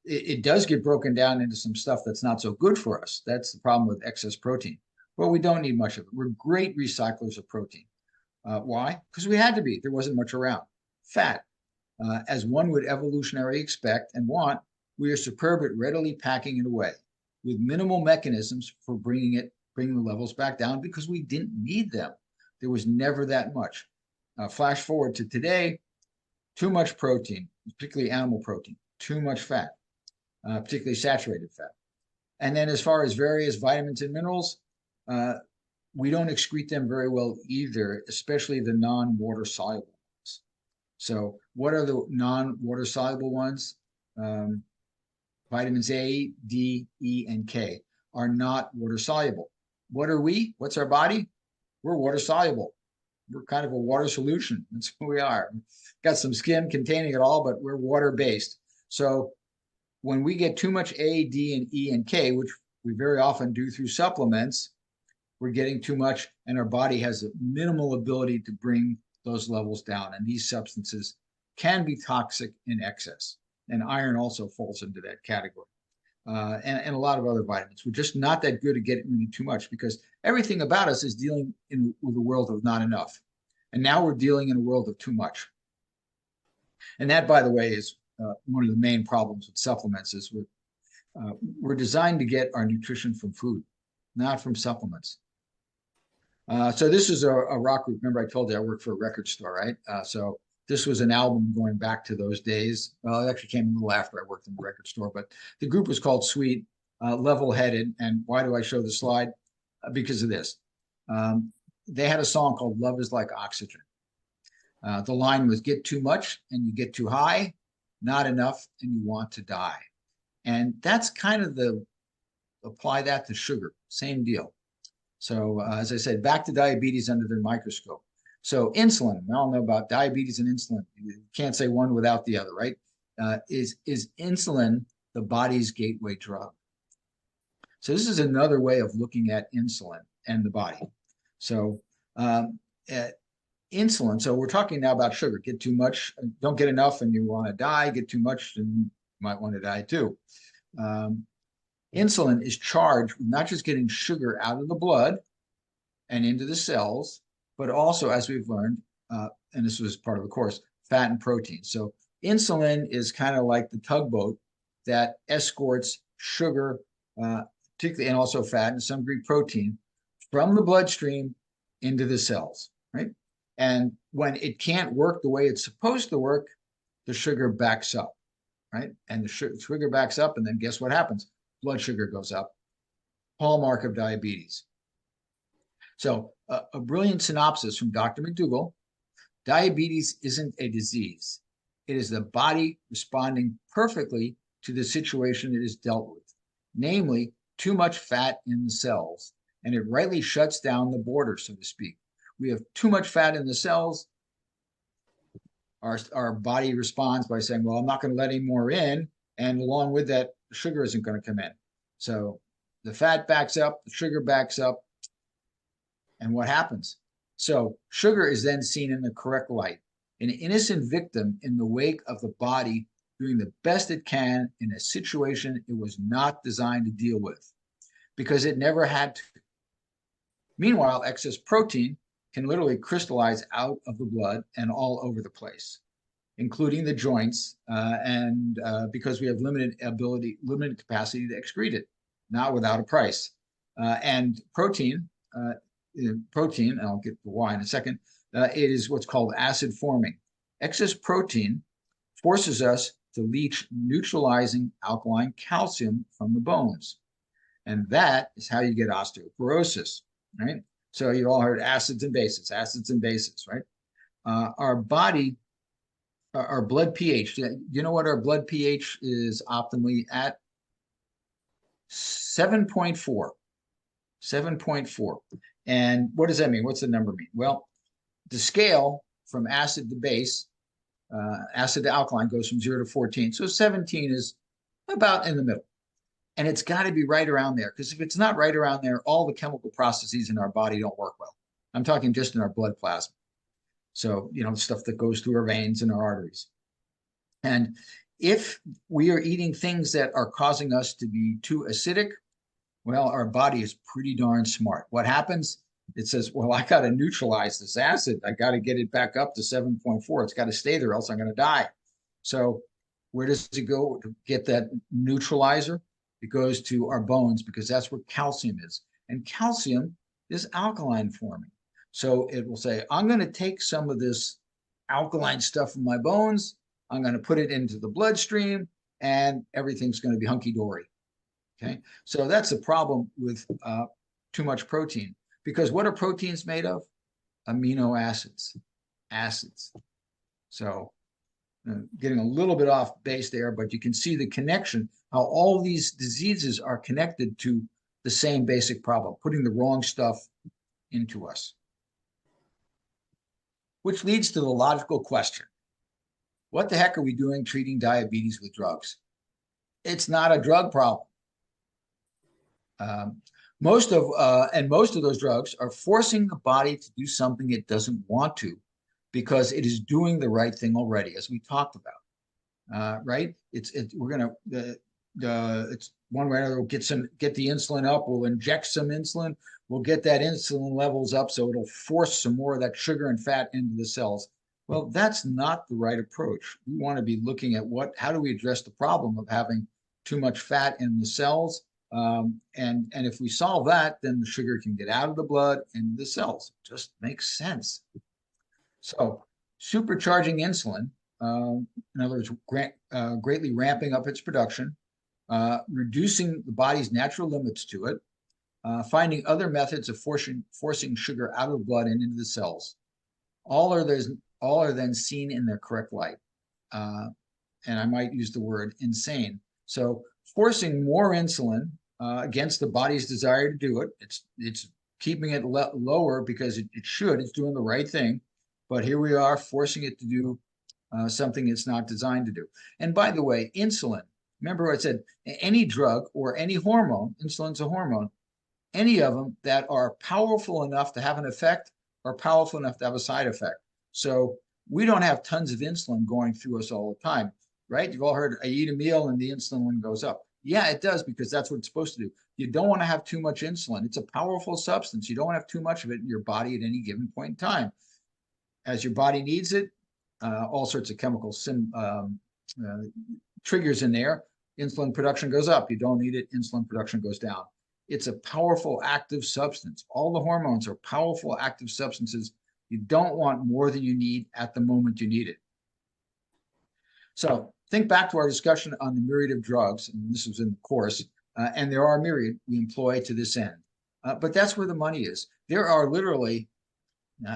It does get broken down into some stuff that's not so good for us. That's the problem with excess protein. But we don't need much of it. We're great recyclers of protein. Why? Because we had to be. There wasn't much around. Fat. As one would evolutionarily expect and want, we are superb at readily packing it away with minimal mechanisms for bringing the levels back down because we didn't need them. There was never that much. Flash forward to today, too much protein, particularly animal protein, too much fat, particularly saturated fat. And then as far as various vitamins and minerals, we don't excrete them very well either, especially the non-water soluble. So what are the non-water soluble ones? Vitamins A, D, E, and K are not water soluble. What are we? What's our body? We're water soluble. we're kind of a water solution. That's who we are. Got some skin containing it all, but we're water-based. So when we get too much A, D, and E, and K, which we very often do through supplements, we're getting too much, and our body has a minimal ability to bring those levels down. And these substances can be toxic in excess. And iron also falls into that category. And a lot of other vitamins. We're just not that good at getting rid of too much because everything about us is dealing with a world of not enough. And now we're dealing in a world of too much. And that, by the way, is one of the main problems with supplements is we're designed to get our nutrition from food, not from supplements. So this is a rock group. Remember I told you I worked for a record store, right? So this was an album going back to those days. Well, it actually came a little after I worked in the record store, but the group was called Sweet, Level-Headed. And why do I show the slide? Because of this. They had a song called Love is Like Oxygen. The line was get too much and you get too high, not enough and you want to die. And that's kind of apply that to sugar, same deal. So as I said, back to diabetes under the microscope. So insulin, we all know about diabetes and insulin. You can't say one without the other, right? Is insulin the body's gateway drug? So this is another way of looking at insulin and the body. So insulin, so we're talking now about sugar. Get too much, don't get enough and you want to die. Get too much and you might want to die too. Insulin is charged with not just getting sugar out of the blood and into the cells, but also, as we've learned, and this was part of the course, fat and protein. So insulin is kind of like the tugboat that escorts sugar, particularly, and also fat and some degree protein, from the bloodstream into the cells, right? And when it can't work the way it's supposed to work, the sugar backs up, right? And the sugar backs up, and then guess what happens? Blood sugar goes up. Hallmark of diabetes. So a brilliant synopsis from Dr. McDougall: diabetes isn't a disease. It is the body responding perfectly to the situation it is dealt with, namely too much fat in the cells, and it rightly shuts down the border, so to speak. We have too much fat in the cells. Our body responds by saying, well, I'm not going to let any more in, and along with that, the sugar isn't going to come in. So the fat backs up, the sugar backs up, and what happens? So sugar is then seen in the correct light, an innocent victim in the wake of the body doing the best it can in a situation it was not designed to deal with, because it never had to. Meanwhile, excess protein can literally crystallize out of the blood and all over the place, including the joints, and because we have limited capacity to excrete it, not without a price. And protein, and I'll get the why in a second, it is what's called acid forming. Excess protein forces us to leach neutralizing alkaline calcium from the bones. And that is how you get osteoporosis, right? So you all heard acids and bases, right? Our body, our blood pH, you know what our blood pH is optimally at? 7.4. 7.4. And what does that mean? What's the number mean? Well, the scale from acid to base, acid to alkaline, goes from 0 to 14. So 17 is about in the middle. And it's got to be right around there, because if it's not right around there, all the chemical processes in our body don't work well. I'm talking just in our blood plasma. So, you know, stuff that goes through our veins and our arteries. And if we are eating things that are causing us to be too acidic, well, our body is pretty darn smart. What happens? It says, well, I got to neutralize this acid. I got to get it back up to 7.4. It's got to stay there, else I'm going to die. So where does it go to get that neutralizer? It goes to our bones, because that's where calcium is. And calcium is alkaline forming. So it will say, I'm going to take some of this alkaline stuff from my bones, I'm going to put it into the bloodstream, and everything's going to be hunky-dory. Okay, so that's a problem with too much protein, because what are proteins made of? Amino acids, acids. So getting a little bit off base there, but you can see the connection, how all these diseases are connected to the same basic problem, putting the wrong stuff into us. which leads to the logical question. What the heck are we doing treating diabetes with drugs? It's not a drug problem. Most of those drugs are forcing the body to do something it doesn't want to because it is doing the right thing already, as we talked about. Right? We're gonna it's one way or another. We'll get the insulin up. We'll inject some insulin. We'll get that insulin levels up, so it'll force some more of that sugar and fat into the cells. Well, that's not the right approach. We want to be looking at how do we address the problem of having too much fat in the cells. And if we solve that, then the sugar can get out of the blood and the cells. It just makes sense. So supercharging insulin, in other words, greatly ramping up its production, reducing the body's natural limits to it, finding other methods of forcing sugar out of the blood and into the cells. All are then seen in their correct light. And I might use the word insane. So forcing more insulin against the body's desire to do it, it's keeping it lower because it's doing the right thing. But here we are forcing it to do something it's not designed to do. And by the way, insulin, remember what I said, any drug or any hormone, insulin's a hormone, any of them that are powerful enough to have an effect are powerful enough to have a side effect. So we don't have tons of insulin going through us all the time, right? You've all heard, I eat a meal and the insulin goes up. Yeah, it does, because that's what it's supposed to do. You don't want to have too much insulin. It's a powerful substance. You don't want to have too much of it in your body at any given point in time. As your body needs it, all sorts of chemical triggers in there. Insulin production goes up. You don't need it, insulin production goes down. It's a powerful active substance. All the hormones are powerful active substances. You don't want more than you need at the moment you need it. So think back to our discussion on the myriad of drugs, and this was in the course, and there are myriad we employ to this end. But that's where the money is. There are literally,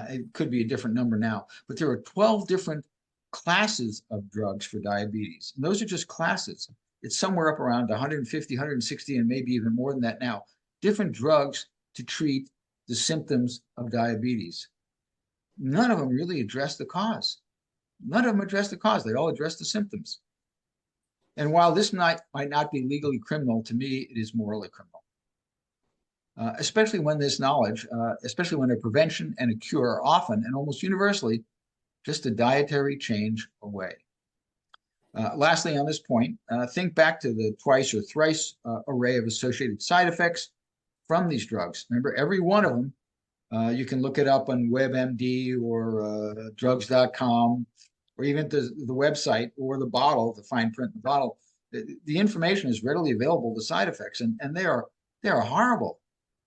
it could be a different number now, but there are 12 different classes of drugs for diabetes. And those are just classes. It's somewhere up around 150, 160, and maybe even more than that now. Different drugs to treat the symptoms of diabetes. None of them really address the cause. None of them address the cause. They all address the symptoms. And while this might not be legally criminal, to me, it is morally criminal. Especially when this knowledge, especially when a prevention and a cure are often and almost universally just a dietary change away. Lastly, on this point, think back to the twice or thrice array of associated side effects from these drugs. Remember, every one of them, you can look it up on WebMD or drugs.com, or even the website or the bottle, the fine print in the bottle. The information is readily available, the side effects, and they are horrible.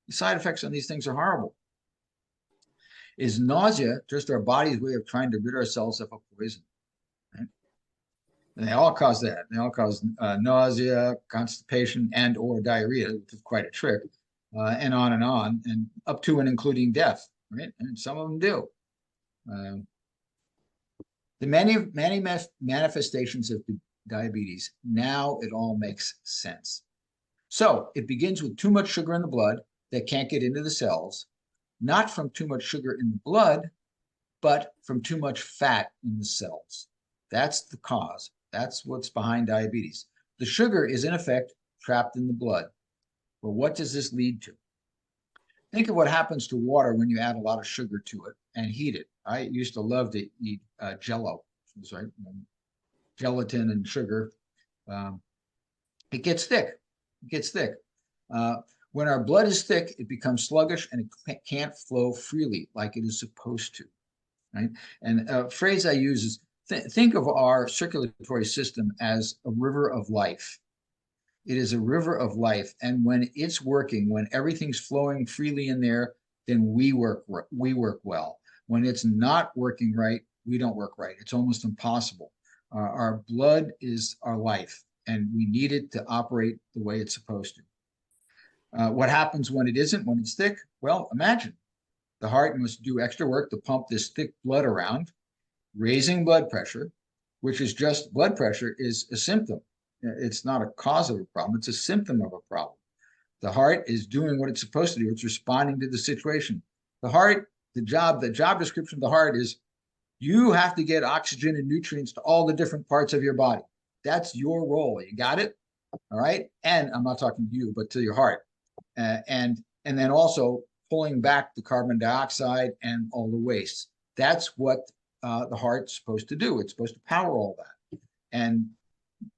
The side effects on these things are horrible. Is nausea just our body's way of trying to rid ourselves of a poison? Right? And they all cause that. They all cause nausea, constipation, and or diarrhea, which is quite a trick, and on, and up to and including death, right? And some of them do. The many manifestations of diabetes, now it all makes sense. So it begins with too much sugar in the blood that can't get into the cells, not from too much sugar in the blood, but from too much fat in the cells. That's the cause. That's what's behind diabetes. The sugar is in effect trapped in the blood. Well, what does this lead to? Think of what happens to water when you add a lot of sugar to it and heat it. I used to love to eat Jello, right? Gelatin and sugar. It gets thick. It gets thick. When our blood is thick, it becomes sluggish and it can't flow freely like it is supposed to, right? And a phrase I use is, think of our circulatory system as a river of life. It is a river of life, and when it's working, when everything's flowing freely in there, then we work well. When it's not working right, we don't work right. It's almost impossible. Our blood is our life, and we need it to operate the way it's supposed to. What happens when it isn't, when it's thick? Well, imagine the heart must do extra work to pump this thick blood around, raising blood pressure, which is just blood pressure is a symptom. It's not a cause of a problem. It's a symptom of a problem. The heart is doing what it's supposed to do. It's responding to the situation. The heart, the job description of the heart is You have to get oxygen and nutrients to all the different parts of your body. That's your role. You got it? All right. And I'm not talking to you, but to your heart. And then also pulling back the carbon dioxide and all the waste. That's what the heart's supposed to do. It's supposed to power all that. And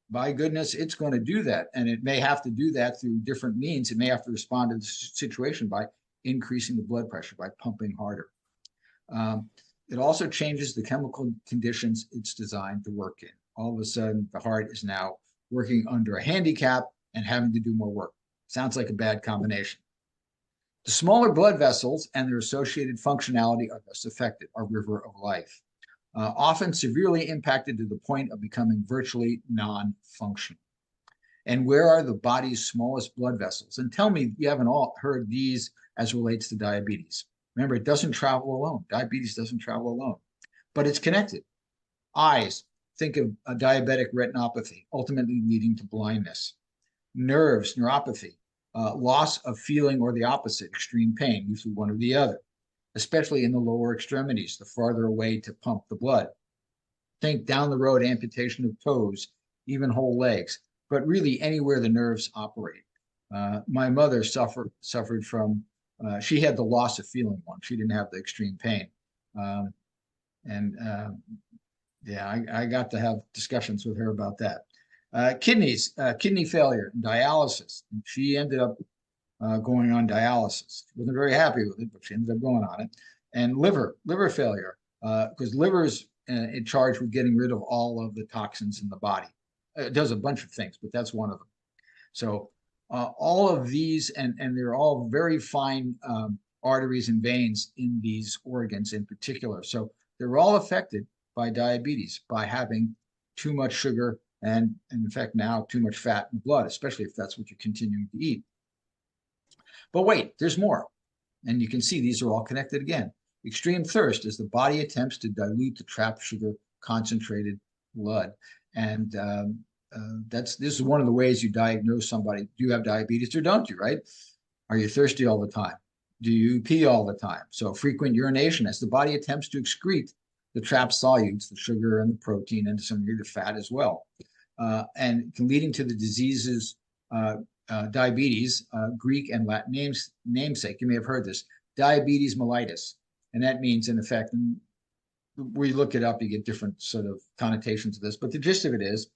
by goodness, it's going to do that. And it may have to do that through different means. It may have to respond to the situation by increasing the blood pressure, by pumping harder. It also changes the chemical conditions it's designed to work in. All of a sudden, the heart is now working under a handicap and having to do more work. Sounds like a bad combination. The smaller blood vessels and their associated functionality are thus affected, our river of life, often severely impacted to the point of becoming virtually non-functional. And where are the body's smallest blood vessels? And tell me you haven't all heard these as relates to diabetes. Remember, it doesn't travel alone. Diabetes doesn't travel alone, but it's connected. Eyes, think of a diabetic retinopathy, ultimately leading to blindness. Nerves, neuropathy, loss of feeling or the opposite, extreme pain, usually one or the other, especially in the lower extremities, the farther away to pump the blood. Think down the road amputation of toes, even whole legs, but really anywhere the nerves operate. My mother suffered from, she had the loss of feeling one. She didn't have the extreme pain. Yeah, I got to have discussions with her about that. Kidneys, kidney failure, dialysis. She ended up going on dialysis. She wasn't very happy with it, but she ended up going on it. And liver failure, because liver's in charge with getting rid of all of the toxins in the body. It does a bunch of things, but that's one of them. So all of these, and they're all very fine arteries and veins in these organs in particular. So they're all affected by diabetes, by having too much sugar and in fact now too much fat in the blood, especially if that's what you're continuing to eat. But wait, there's more. And you can see these are all connected again. Extreme thirst as the body attempts to dilute the trapped sugar concentrated blood. And this is one of the ways you diagnose somebody. Do you have diabetes or don't you, right? Are you thirsty all the time? Do you pee all the time? So frequent urination as the body attempts to excrete the trapped solutes, the sugar and the protein, and to some degree the fat as well. And leading to the diseases, diabetes, Greek and Latin namesake. You may have heard this, diabetes mellitus. And that means, in effect, where you look it up, you get different sort of connotations of this. But the gist of it is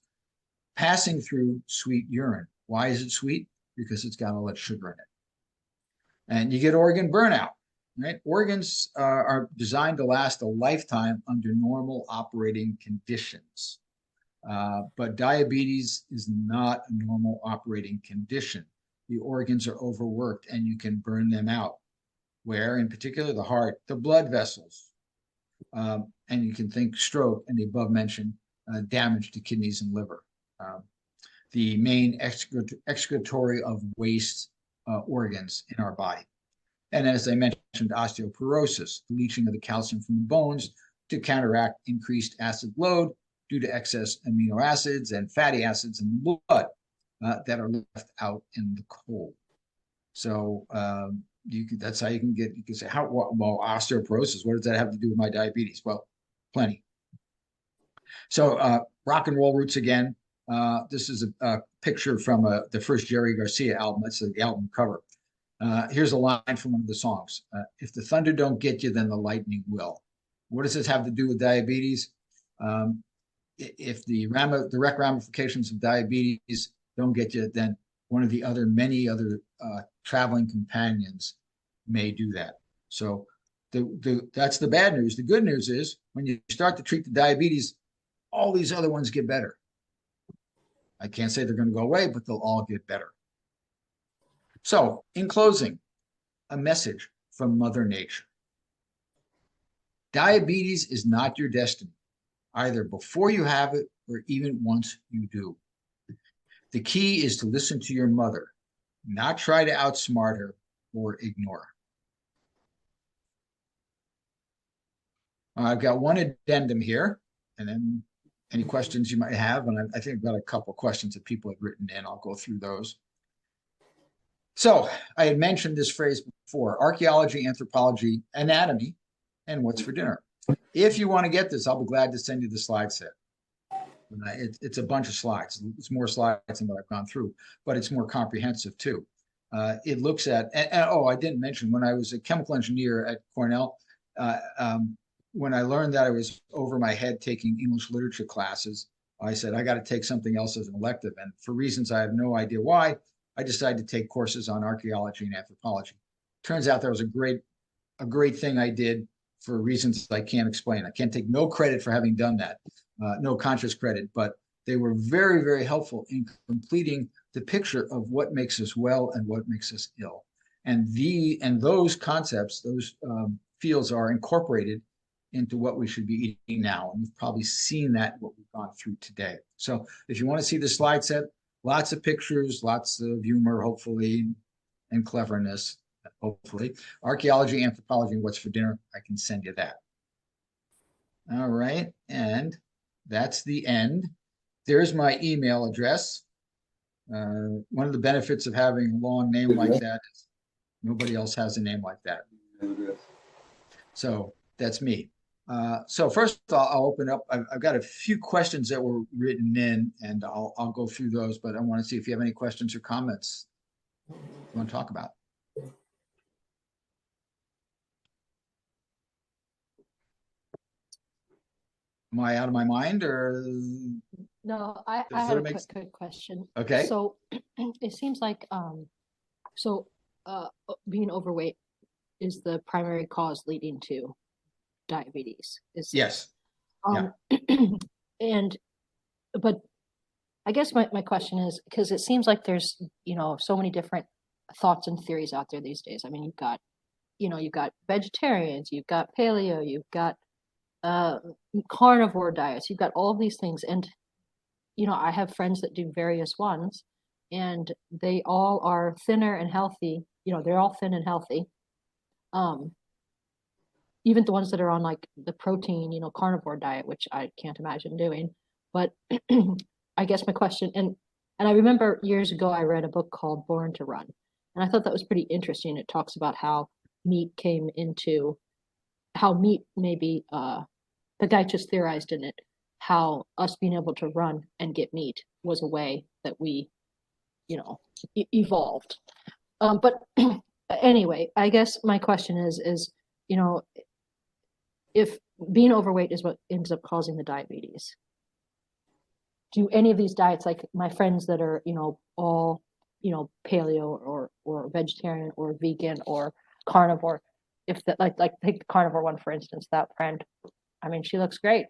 passing through sweet urine. Why is it sweet? Because it's got all that sugar in it. And you get organ burnout. Right? Organs are designed to last a lifetime under normal operating conditions. But diabetes is not a normal operating condition. The organs are overworked and you can burn them out. Where, in particular, the heart, the blood vessels, and you can think stroke and the above mentioned damage to kidneys and liver. The main excretory of waste organs in our body. And as I mentioned, osteoporosis, the leaching of the calcium from the bones to counteract increased acid load due to excess amino acids and fatty acids in the blood that are left out in the cold. So that's how you can say, well, osteoporosis, what does that have to do with my diabetes? Well, plenty. So rock and roll roots again. This is a picture from the first Jerry Garcia album. That's the album cover. Here's a line from one of the songs. If the thunder don't get you, then the lightning will. What does this have to do with diabetes? If the direct ramifications of diabetes don't get you, then one of the many other traveling companions may do that. So that's the bad news. The good news is when you start to treat the diabetes, all these other ones get better. I can't say they're going to go away, but they'll all get better. So, in closing, a message from Mother Nature. Diabetes is not your destiny, either before you have it or even once you do. The key is to listen to your mother, not try to outsmart her or ignore her. I've got one addendum here, and then any questions you might have, and I think I've got a couple of questions that people have written in. I'll go through those. So I had mentioned this phrase before, archaeology, anthropology, anatomy, and what's for dinner. If you want to get this, I'll be glad to send you the slide set. It's a bunch of slides. It's more slides than what I've gone through, but it's more comprehensive too. It looks at, oh, I didn't mention, when I was a chemical engineer at Cornell, when I learned that I was over my head taking English literature classes, I said, I got to take something else as an elective. And for reasons I have no idea why, I decided to take courses on archaeology and anthropology. Turns out that was a great thing I did for reasons I can't explain. I can't take no credit for having done that, no conscious credit, but they were very, very helpful in completing the picture of what makes us well and what makes us ill. And those concepts, those fields are incorporated into what we should be eating now. And you've probably seen that, what we've gone through today. So if you want to see the slide set, lots of pictures, lots of humor, hopefully, and cleverness, hopefully. Archaeology, anthropology, and what's for dinner, I can send you that. All right, and that's the end. There's my email address. One of the benefits of having a long name like that is nobody else has a name like that. So that's me. So first I'll open up. I've got a few questions that were written in, and I'll go through those, but I want to see if you have any questions or comments you want to talk about. Am I out of my mind, or? No, I had a quick question. Okay. So it seems like being overweight is the primary cause leading to diabetes. Yes. Yeah. But I guess my question is, because it seems like there's, so many different thoughts and theories out there these days. I mean, you've got vegetarians, you've got paleo, you've got carnivore diets, you've got all of these things. And, I have friends that do various ones, and they all are thinner and healthy. They're all thin and healthy. Even the ones that are on like the protein, carnivore diet, which I can't imagine doing. But I guess my question, and I remember years ago, I read a book called Born to Run. And I thought that was pretty interesting. It talks about how meat maybe, the guy just theorized in it, how us being able to run and get meat was a way that we, evolved. But anyway, I guess my question is, if being overweight is what ends up causing the diabetes, do any of these diets, like my friends that are, all, paleo or vegetarian or vegan or carnivore, if that, like take the carnivore one, for instance, that friend, I mean, she looks great.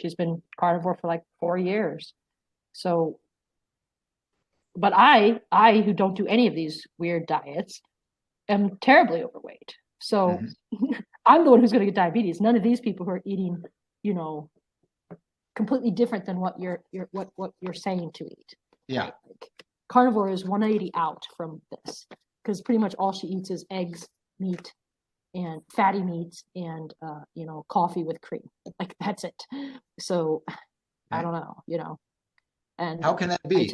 She's been carnivore for like 4 years. So, but I who don't do any of these weird diets, am terribly overweight. So I'm the one who's going to get diabetes. None of these people who are eating, completely different than what you're saying to eat. Yeah. Like, carnivore is 180 out from this, because pretty much all she eats is eggs, meat, and fatty meats, and coffee with cream. Like, that's it. So I don't know, and how can that be?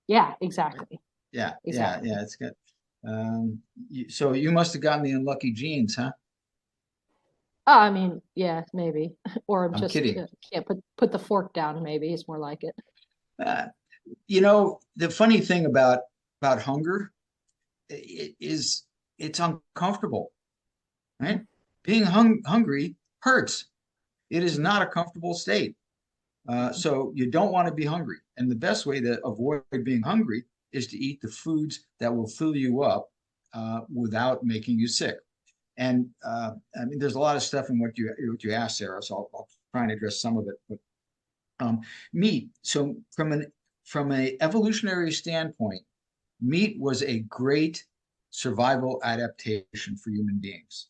Yeah, exactly. Yeah, exactly. yeah, it's good. So you must have gotten the unlucky genes, huh? I mean, yeah, maybe. Or I'm just kidding. Can't put the fork down. Maybe it's more like it. The funny thing about hunger is it's uncomfortable, right? Being hungry hurts. It is not a comfortable state. So you don't want to be hungry. And the best way to avoid being hungry is to eat the foods that will fill you up without making you sick. And I mean, there's a lot of stuff in what you asked, Sarah. So I'll try and address some of it. But meat. So from an evolutionary standpoint, meat was a great survival adaptation for human beings.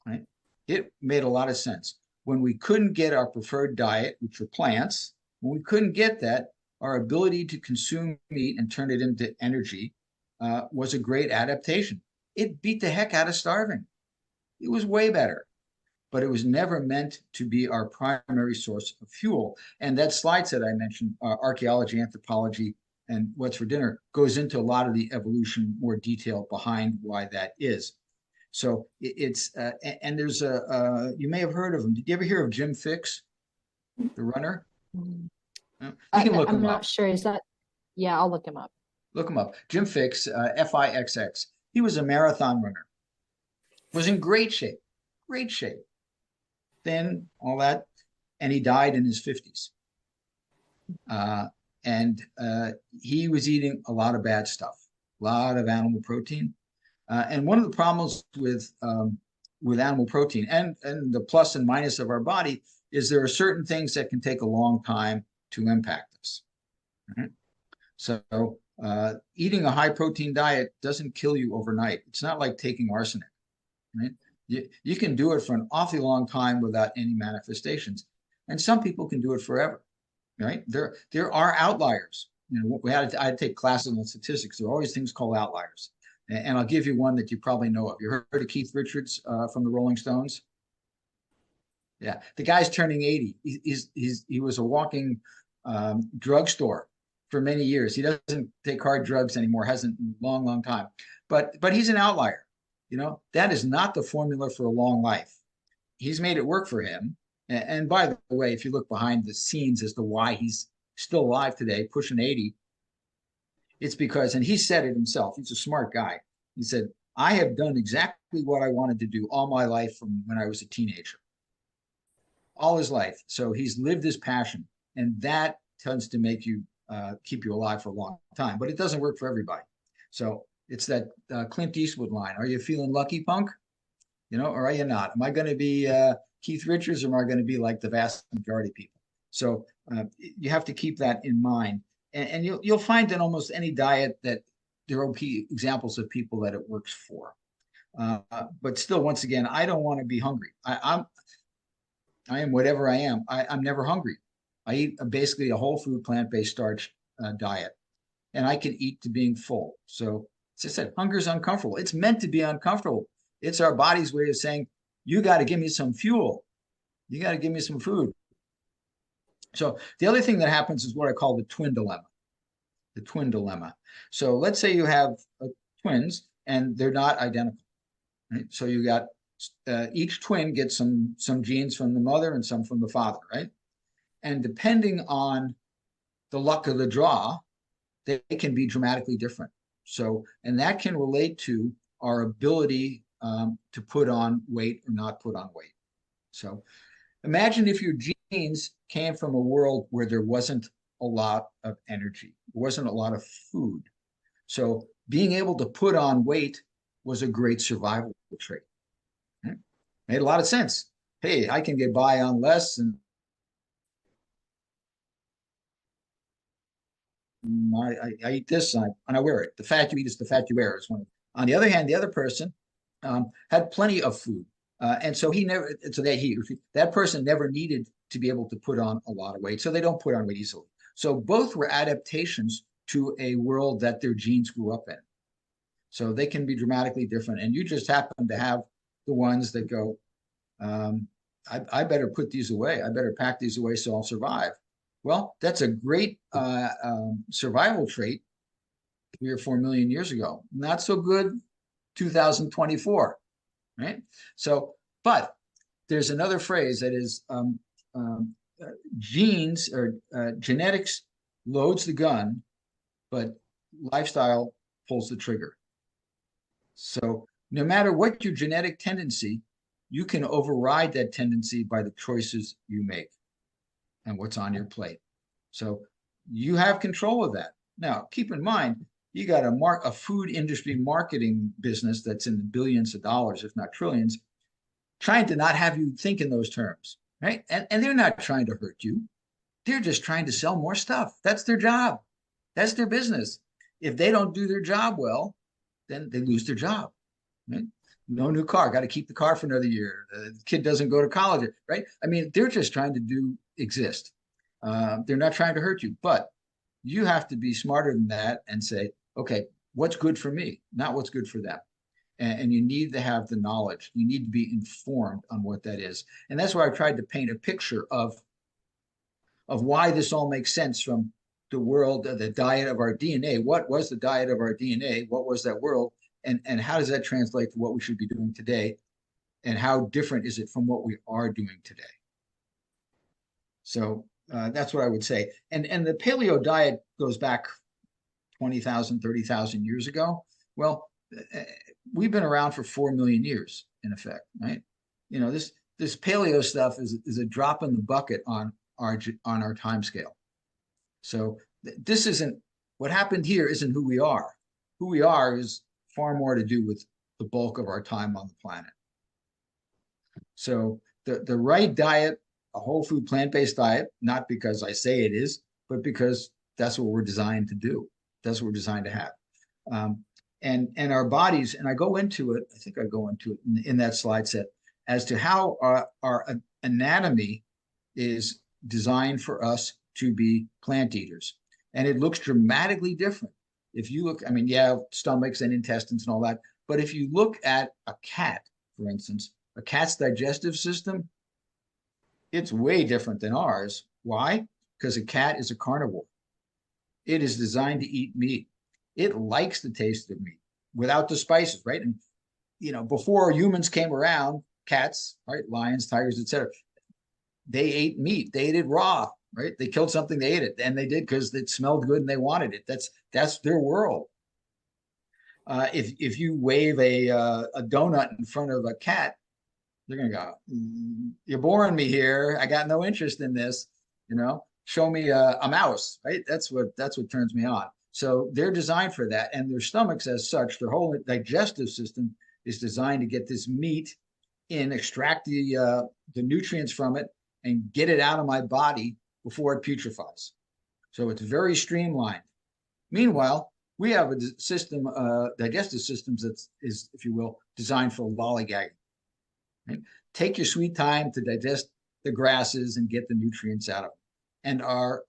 Right? It made a lot of sense. When we couldn't get our preferred diet, which were plants, when we couldn't get that, our ability to consume meat and turn it into energy was a great adaptation. It beat the heck out of starving. It was way better, but it was never meant to be our primary source of fuel. And that slide set I mentioned, archaeology, anthropology, and what's for dinner, goes into a lot of the evolution, more detail behind why that is. So it's and there's you may have heard of him. Did you ever hear of Jim Fixx, the runner? Mm. You can look I'm him not up. sure. Is that? Yeah, I'll look him up. Look him up. Jim Fixx, Fixx. He was a marathon runner. Was in great shape, great shape. Thin, all that, and he died in his 50s. And he was eating a lot of bad stuff, a lot of animal protein. And one of the problems with animal protein and the plus and minus of our body is there are certain things that can take a long time to impact us. Right? So eating a high protein diet doesn't kill you overnight. It's not like taking arsenic. Right? You can do it for an awfully long time without any manifestations. And some people can do it forever. Right? There are outliers. You know, I had to take classes on statistics. There are always things called outliers. And I'll give you one that you probably know of. You heard of Keith Richards from the Rolling Stones? Yeah, the guy's turning 80. He was a walking drugstore for many years. He doesn't take hard drugs anymore, hasn't in a long, long time. But he's an outlier. You know, that is not the formula for a long life. He's made it work for him. And by the way, if you look behind the scenes as to why he's still alive today, pushing 80, it's because, and he said it himself, he's a smart guy. He said, I have done exactly what I wanted to do all my life from when I was a teenager, all his life. So he's lived his passion, and that tends to make you keep you alive for a long time, but it doesn't work for everybody. So it's that Clint Eastwood line, are you feeling lucky, punk? You know, or are you not? Am I going to be Keith Richards, or am I going to be like the vast majority of people? So you have to keep that in mind. And you'll find in almost any diet that there will be examples of people that it works for. But still, once again, I don't want to be hungry. I am whatever I am. I'm never hungry. I eat basically a whole food, plant-based starch diet, and I can eat to being full. So as I said, hunger is uncomfortable. It's meant to be uncomfortable. It's our body's way of saying, you got to give me some fuel. You got to give me some food. So the other thing that happens is what I call the twin dilemma. The twin dilemma. So let's say you have twins and they're not identical. Right? So you got each twin gets some genes from the mother and some from the father, right? And depending on the luck of the draw, they can be dramatically different. So, and that can relate to our ability to put on weight or not put on weight. So imagine if your genes came from a world where there wasn't a lot of energy, there wasn't a lot of food. So being able to put on weight was a great survival trait. Right? Made a lot of sense. Hey, I can get by on less, and I eat this and I wear it. The fat you eat is the fat you wear. Is one. On the other hand, the other person had plenty of food, and so that person never needed to be able to put on a lot of weight, so they don't put on weight easily. So both were adaptations to a world that their genes grew up in. So they can be dramatically different, and you just happen to have the ones that go, I better put these away. I better pack these away so I'll survive. Well, that's a great survival trait 3 or 4 million years ago. Not so good 2024, right? So, but there's another phrase that is genes or genetics loads the gun, but lifestyle pulls the trigger. So no matter what your genetic tendency, you can override that tendency by the choices you make and what's on your plate. So you have control of that. Now, keep in mind, you got a food industry marketing business that's in the billions of dollars, if not trillions, trying to not have you think in those terms, right? And they're not trying to hurt you. They're just trying to sell more stuff. That's their job. That's their business. If they don't do their job well, then they lose their job, right? No new car, got to keep the car for another year. The kid doesn't go to college, right? I mean, they're just trying to exist. They're not trying to hurt you, but you have to be smarter than that and say, okay, what's good for me, not what's good for them. And you need to have the knowledge. You need to be informed on what that is. And that's why I tried to paint a picture of why this all makes sense from the world, the diet of our DNA. What was the diet of our DNA? What was that world? and how does that translate to what we should be doing today? And how different is it from what we are doing today? So that's what I would say. And the paleo diet goes back 20,000, 30,000 years ago. Well, we've been around for 4 million years, in effect, right? You know, this paleo stuff is a drop in the bucket on our time scale. So this isn't what happened here. Isn't who we are. Who we are is far more to do with the bulk of our time on the planet. So the right diet, a whole food plant-based diet, not because I say it is, but because that's what we're designed to do. That's what we're designed to have. And our bodies, and I go into it, I think I go into it in that slide set, as to how our anatomy is designed for us to be plant eaters. And it looks dramatically different. If you look, I mean, yeah, stomachs and intestines and all that, but if you look at a cat, for instance, a cat's digestive system, it's way different than ours. Why? Because a cat is a carnivore. It is designed to eat meat. It likes the taste of meat without the spices, right? And, you know, before humans came around, cats, right, lions, tigers, etc., they ate meat. They ate it raw, right? They killed something, they ate it, and they did because it smelled good and they wanted it. That's their world. If you wave a donut in front of a cat, they're gonna go, "You're boring me here. I got no interest in this. You know, show me a mouse." Right? That's what turns me on. So they're designed for that, and their stomachs, as such, their whole digestive system is designed to get this meat in, extract the nutrients from it, and get it out of my body before it putrefies. So it's very streamlined. Meanwhile, we have a system, digestive systems that is, if you will, designed for lollygagging. Right? Take your sweet time to digest the grasses and get the nutrients out of them. And our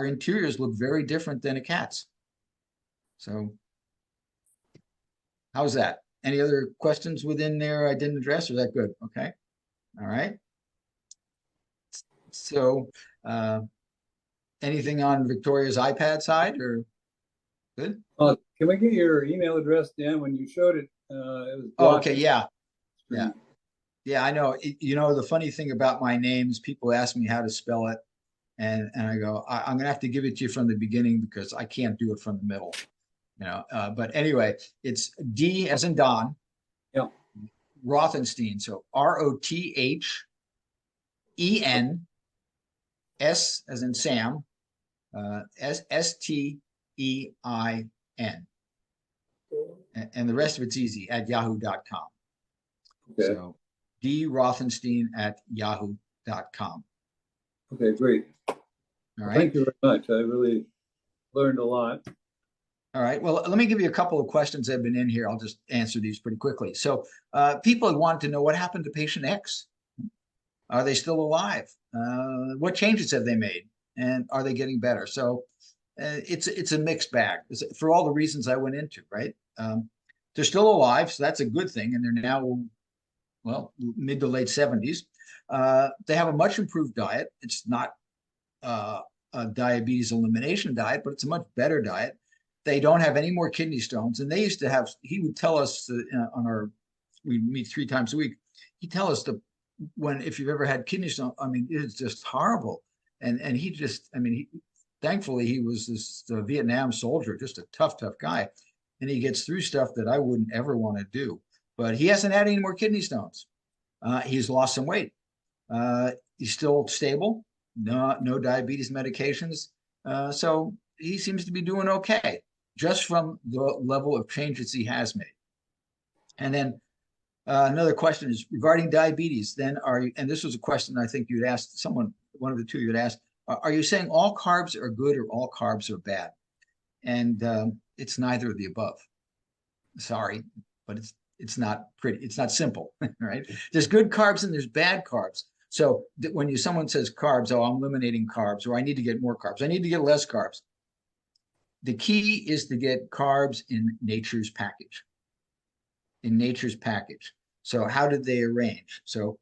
interiors look very different than a cat's. So how's that? Any other questions within there I didn't address? Or is that good? Okay. All right. So anything on Victoria's iPad side or good? Can we get your email address, Dan? When you showed it, it was okay. Yeah. Yeah. Yeah, I know. You know, the funny thing about my names, people ask me how to spell it. And I go, I'm going to have to give it to you from the beginning because I can't do it from the middle. You know, but anyway, it's D as in Don. Yeah. Rothenstein. So ROTHEN S as in Sam, STEIN. And the rest of it's easy at yahoo.com. Okay. So drothenstein at yahoo.com. Okay, great. All right. Thank you very much. I really learned a lot. All right. Well, let me give you a couple of questions that have been in here. I'll just answer these pretty quickly. So people want to know what happened to patient X. Are they still alive? What changes have they made? And are they getting better? So it's a mixed bag for all the reasons I went into, right? They're still alive, so that's a good thing. And they're now, well, mid to late 70s. They have a much improved diet. It's not a diabetes elimination diet, but it's a much better diet. They don't have any more kidney stones. And they used to have, he would tell us we meet 3 times a week. He'd tell us if you've ever had kidney stone, I mean, it's just horrible. And he just, I mean, thankfully he was this Vietnam soldier, just a tough guy. And he gets through stuff that I wouldn't ever want to do. But he hasn't had any more kidney stones. He's lost some weight. He's still stable. No diabetes medications. So he seems to be doing okay, just from the level of changes he has made. And then another question is regarding diabetes. Then and this was a question I think you'd asked someone, one of the two you'd asked, are you saying all carbs are good or all carbs are bad? And it's neither of the above. Sorry, but it's not pretty. It's not simple, right? There's good carbs and there's bad carbs. So when someone says carbs, oh, I'm eliminating carbs, or I need to get more carbs, I need to get less carbs. The key is to get carbs in nature's package. In nature's package. So how did they arrange? So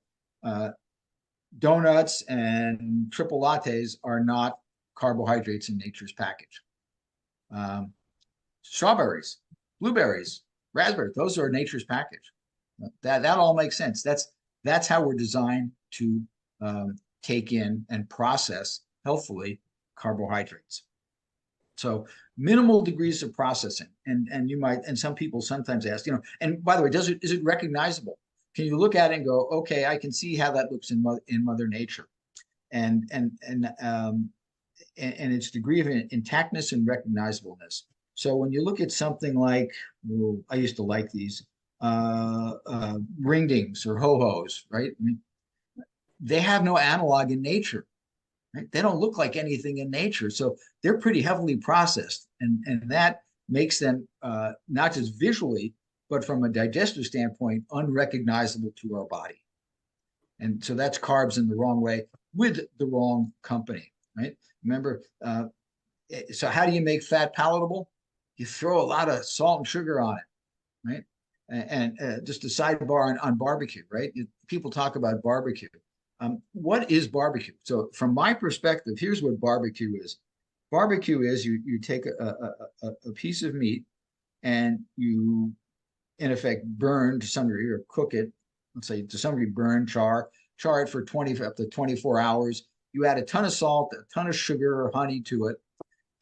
donuts and triple lattes are not carbohydrates in nature's package. Strawberries, blueberries, raspberries, those are nature's package. That all makes sense. That's how we're designed to take in and process healthfully carbohydrates. So minimal degrees of processing, and you might, and some people sometimes ask, and by the way, is it recognizable? Can you look at it and go, okay, I can see how that looks in Mother Nature, and its degree of intactness and recognizableness. So when you look at something like, I used to like these ringdings or ho-hos, right? I mean, they have no analog in nature. Right? They don't look like anything in nature. So they're pretty heavily processed. And that makes them not just visually, but from a digestive standpoint, unrecognizable to our body. And so that's carbs in the wrong way with the wrong company, right? Remember, so how do you make fat palatable? You throw a lot of salt and sugar on it, right? And just a sidebar on barbecue, right? People talk about barbecue. What is barbecue? So from my perspective, here's what barbecue is. Barbecue is you take a piece of meat and you, in effect, burn to some degree or cook it. Let's say to some degree, burn, char it for 20 up to 24 hours. You add a ton of salt, a ton of sugar or honey to it,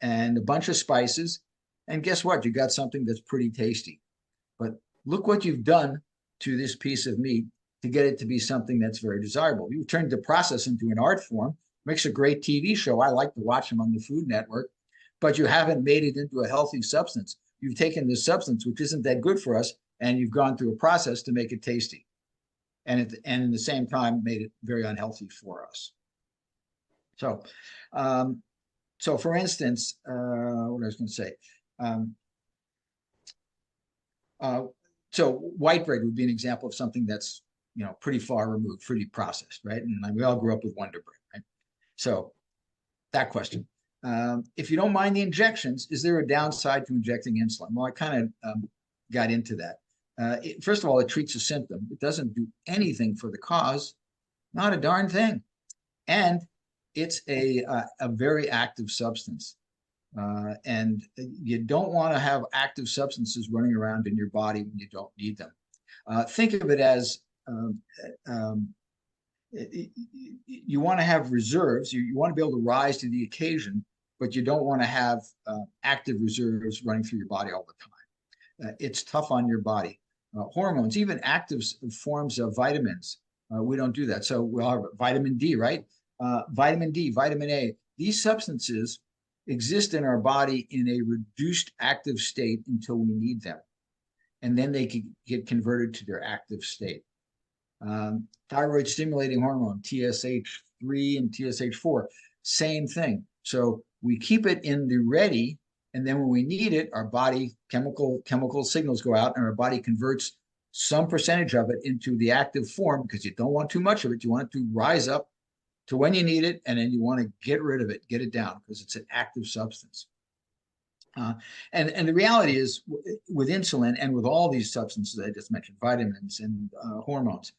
and a bunch of spices. And guess what? You got something that's pretty tasty. But look what you've done to this piece of meat to get it to be something that's very desirable. You've turned the process into an art form, makes a great TV show. I like to watch them on the Food Network, but you haven't made it into a healthy substance. You've taken this substance, which isn't that good for us, and you've gone through a process to make it tasty. And in the same time, made it very unhealthy for us. So, for instance, what I was going to say, so white bread would be an example of something that's pretty far removed, pretty processed, right? And we all grew up with Wonder Bread, right? So that question. If you don't mind the injections, is there a downside to injecting insulin? Well, I kind of got into that. First of all, it treats a symptom. It doesn't do anything for the cause, not a darn thing. And it's a very active substance. And you don't want to have active substances running around in your body when you don't need them. Think of it as you want to have reserves. You want to be able to rise to the occasion, but you don't want to have active reserves running through your body all the time. It's tough on your body. Hormones, even active forms of vitamins, we don't do that. So we'll have vitamin D, right? Vitamin D, vitamin A. These substances exist in our body in a reduced active state until we need them. And then they can get converted to their active state. Thyroid stimulating hormone, TSH3 and TSH4, same thing. So we keep it in the ready, and then when we need it, our body chemical signals go out, and our body converts some percentage of it into the active form because you don't want too much of it. You want it to rise up to when you need it, and then you want to get rid of it, get it down, because it's an active substance. And the reality is, with insulin and with all these substances I just mentioned, vitamins and hormones,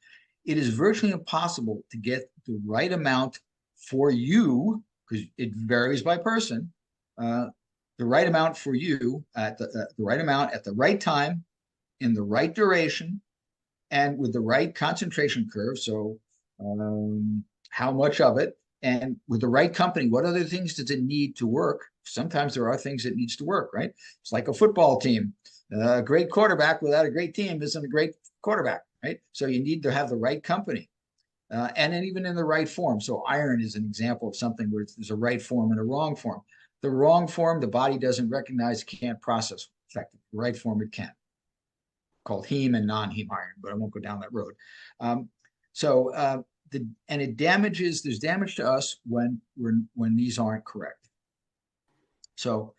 it is virtually impossible to get the right amount for you, because it varies by person, the right amount for you at the right amount at the right time, in the right duration, and with the right concentration curve. So how much of it, and with the right company, what other things does it need to work? Sometimes there are things it needs to work, right? It's like a football team. A great quarterback without a great team isn't a great quarterback, right? So you need to have the right company. And then even in the right form. So iron is an example of something where there's a right form and a wrong form. The wrong form, the body doesn't recognize, can't process effectively. The right form, it can. Called heme and non-heme iron, but I won't go down that road. And it damages, there's damage to us when these aren't correct. So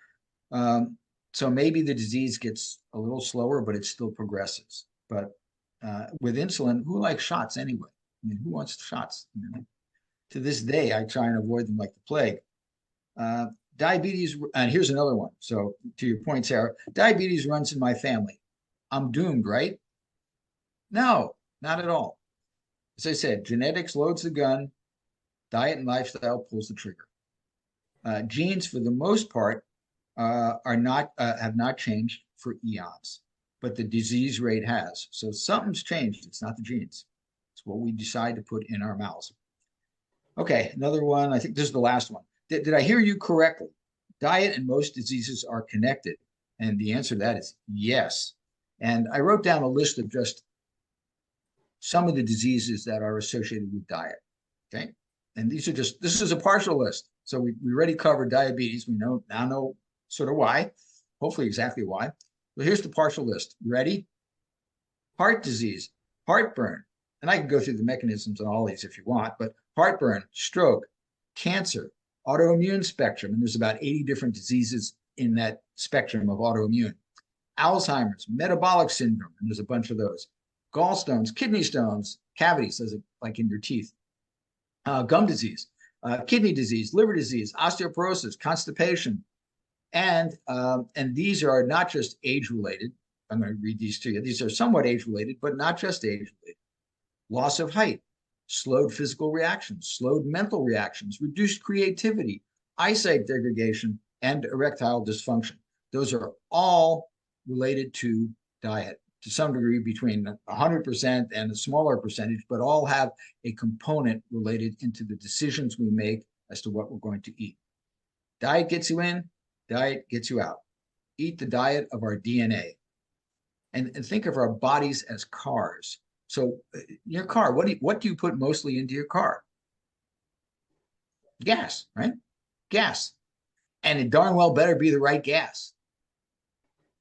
maybe the disease gets a little slower, but it still progresses. But with insulin, who likes shots anyway? I mean, who wants shots? To this day, I try and avoid them like the plague. Diabetes, and here's another one. So to your point, Sarah, diabetes runs in my family. I'm doomed, right? No, not at all. As I said, genetics loads the gun, diet and lifestyle pulls the trigger. Genes, for the most part, have not changed for eons. but the disease rate has. So something's changed. It's not the genes. It's what we decide to put in our mouths. Okay, another one. I think this is the last one. Did I hear you correctly? Diet and most diseases are connected. And the answer to that is yes. And I wrote down a list of just some of the diseases that are associated with diet. Okay. And these are just, this is a partial list. So we already covered diabetes. We now know sort of why, hopefully exactly why. But here's the partial list. You ready? Heart disease, heartburn. And I can go through the mechanisms on all these if you want, but heartburn, stroke, cancer, autoimmune spectrum. And there's about 80 different diseases in that spectrum of autoimmune. Alzheimer's, metabolic syndrome, and there's a bunch of those. Gallstones, kidney stones, cavities, like in your teeth. Gum disease, kidney disease, liver disease, osteoporosis, constipation. And these are not just age-related. I'm going to read these to you. These are somewhat age-related, but not just age-related. Loss of height, slowed physical reactions, slowed mental reactions, reduced creativity, eyesight degradation, and erectile dysfunction. Those are all related to diet to some degree, between 100% and a smaller percentage, but all have a component related into the decisions we make as to what we're going to eat. Diet gets you in, diet gets you out. Eat the diet of our DNA. And think of our bodies as cars. So your car, what do you put mostly into your car? Gas, right? Gas. And it darn well better be the right gas.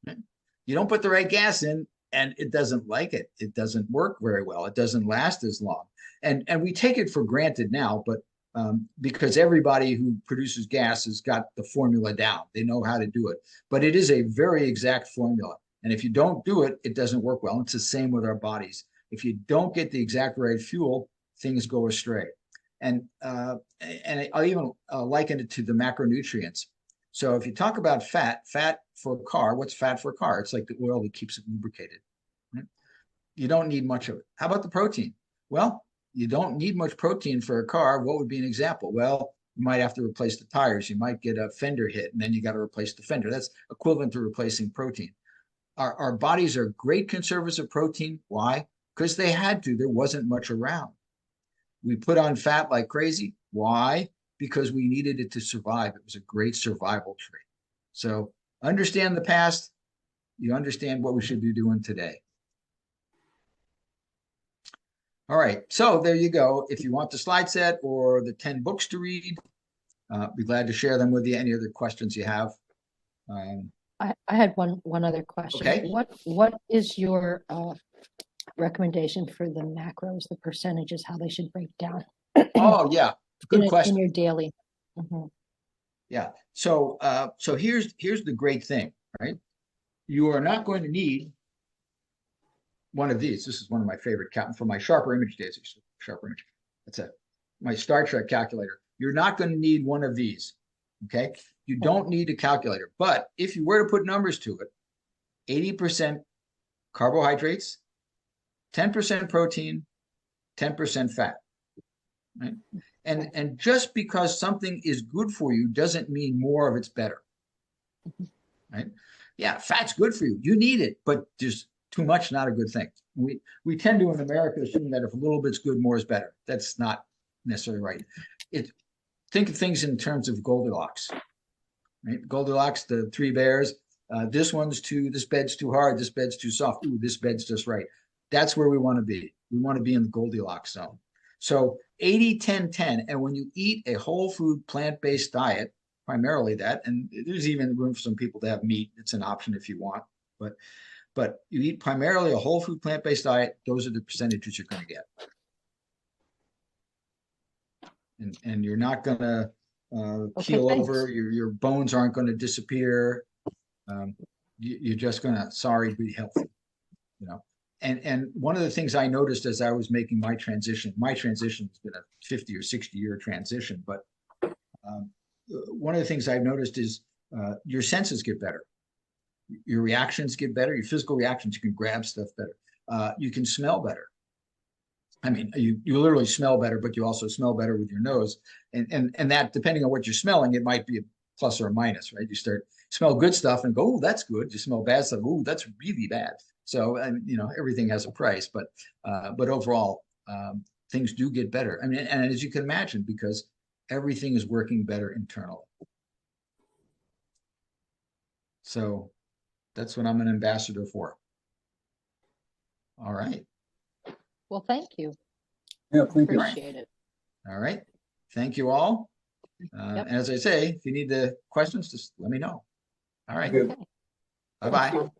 Right? You don't put the right gas in, and it doesn't like it. It doesn't work very well. It doesn't last as long. And we take it for granted now, but because everybody who produces gas has got the formula down. They know how to do it. But it is a very exact formula. And if you don't do it, it doesn't work well. It's the same with our bodies. If you don't get the exact right fuel, things go astray. And I'll even liken it to the macronutrients. So if you talk about fat for a car, what's fat for a car? It's like the oil that keeps it lubricated. Right? You don't need much of it. How about the protein? Well, you don't need much protein for a car. What would be an example? Well, you might have to replace the tires. You might get a fender hit, and then you got to replace the fender. That's equivalent to replacing protein. Our bodies are great conservers of protein. Why? Because they had to. There wasn't much around. We put on fat like crazy. Why? Because we needed it to survive. It was a great survival trait. So understand the past. You understand what we should be doing today. All right. So there you go. If you want the slide set or the 10 books to read, be glad to share them with you. Any other questions you have? I had one other question. Okay. What is your recommendation for the macros, the percentages, how they should break down? Oh, yeah. Good question. In your daily. Mm-hmm. Yeah. So here's the great thing, right? You are not going to need one of these. This is one of my favorite from my Sharper Image days. Sharper Image. That's it. My Star Trek calculator. You're not going to need one of these. Okay. You don't need a calculator. But if you were to put numbers to it, 80% carbohydrates, 10% protein, 10% fat. Right? And just because something is good for you doesn't mean more of it's better. Right? Yeah, fat's good for you. You need it, but just too much, not a good thing. We tend to in America assume that if a little bit's good, more is better. That's not necessarily right. Think of things in terms of Goldilocks. Right? Goldilocks, the three bears. This bed's too hard. This bed's too soft. Ooh, this bed's just right. That's where we want to be. We want to be in the Goldilocks zone. So 80-10-10. And when you eat a whole food plant-based diet, primarily that, and there's even room for some people to have meat. It's an option if you want. But you eat primarily a whole food plant-based diet, those are the percentages you're going to get. And you're not going to keel over. Your bones aren't going to disappear. You're just going to, be healthy. You know. And one of the things I noticed as I was making my transition has been a 50 or 60 year transition, but one of the things I've noticed is your senses get better. Your reactions get better. Your physical reactions, you can grab stuff better. You can smell better. I mean, you literally smell better, but you also smell better with your nose. And that, depending on what you're smelling, it might be a plus or a minus, right? smell good stuff and go, oh, that's good. You smell bad stuff, oh, that's really bad. So, you know, everything has a price, but overall, things do get better. I mean, and as you can imagine, because everything is working better internally. So that's what I'm an ambassador for. All right. Well, thank you. Yeah, thank you. Appreciate it. All right. Thank you all. Yep. And as I say, if you need the questions, just let me know. All right. Good. Okay. Bye-bye. Thanks, Tom.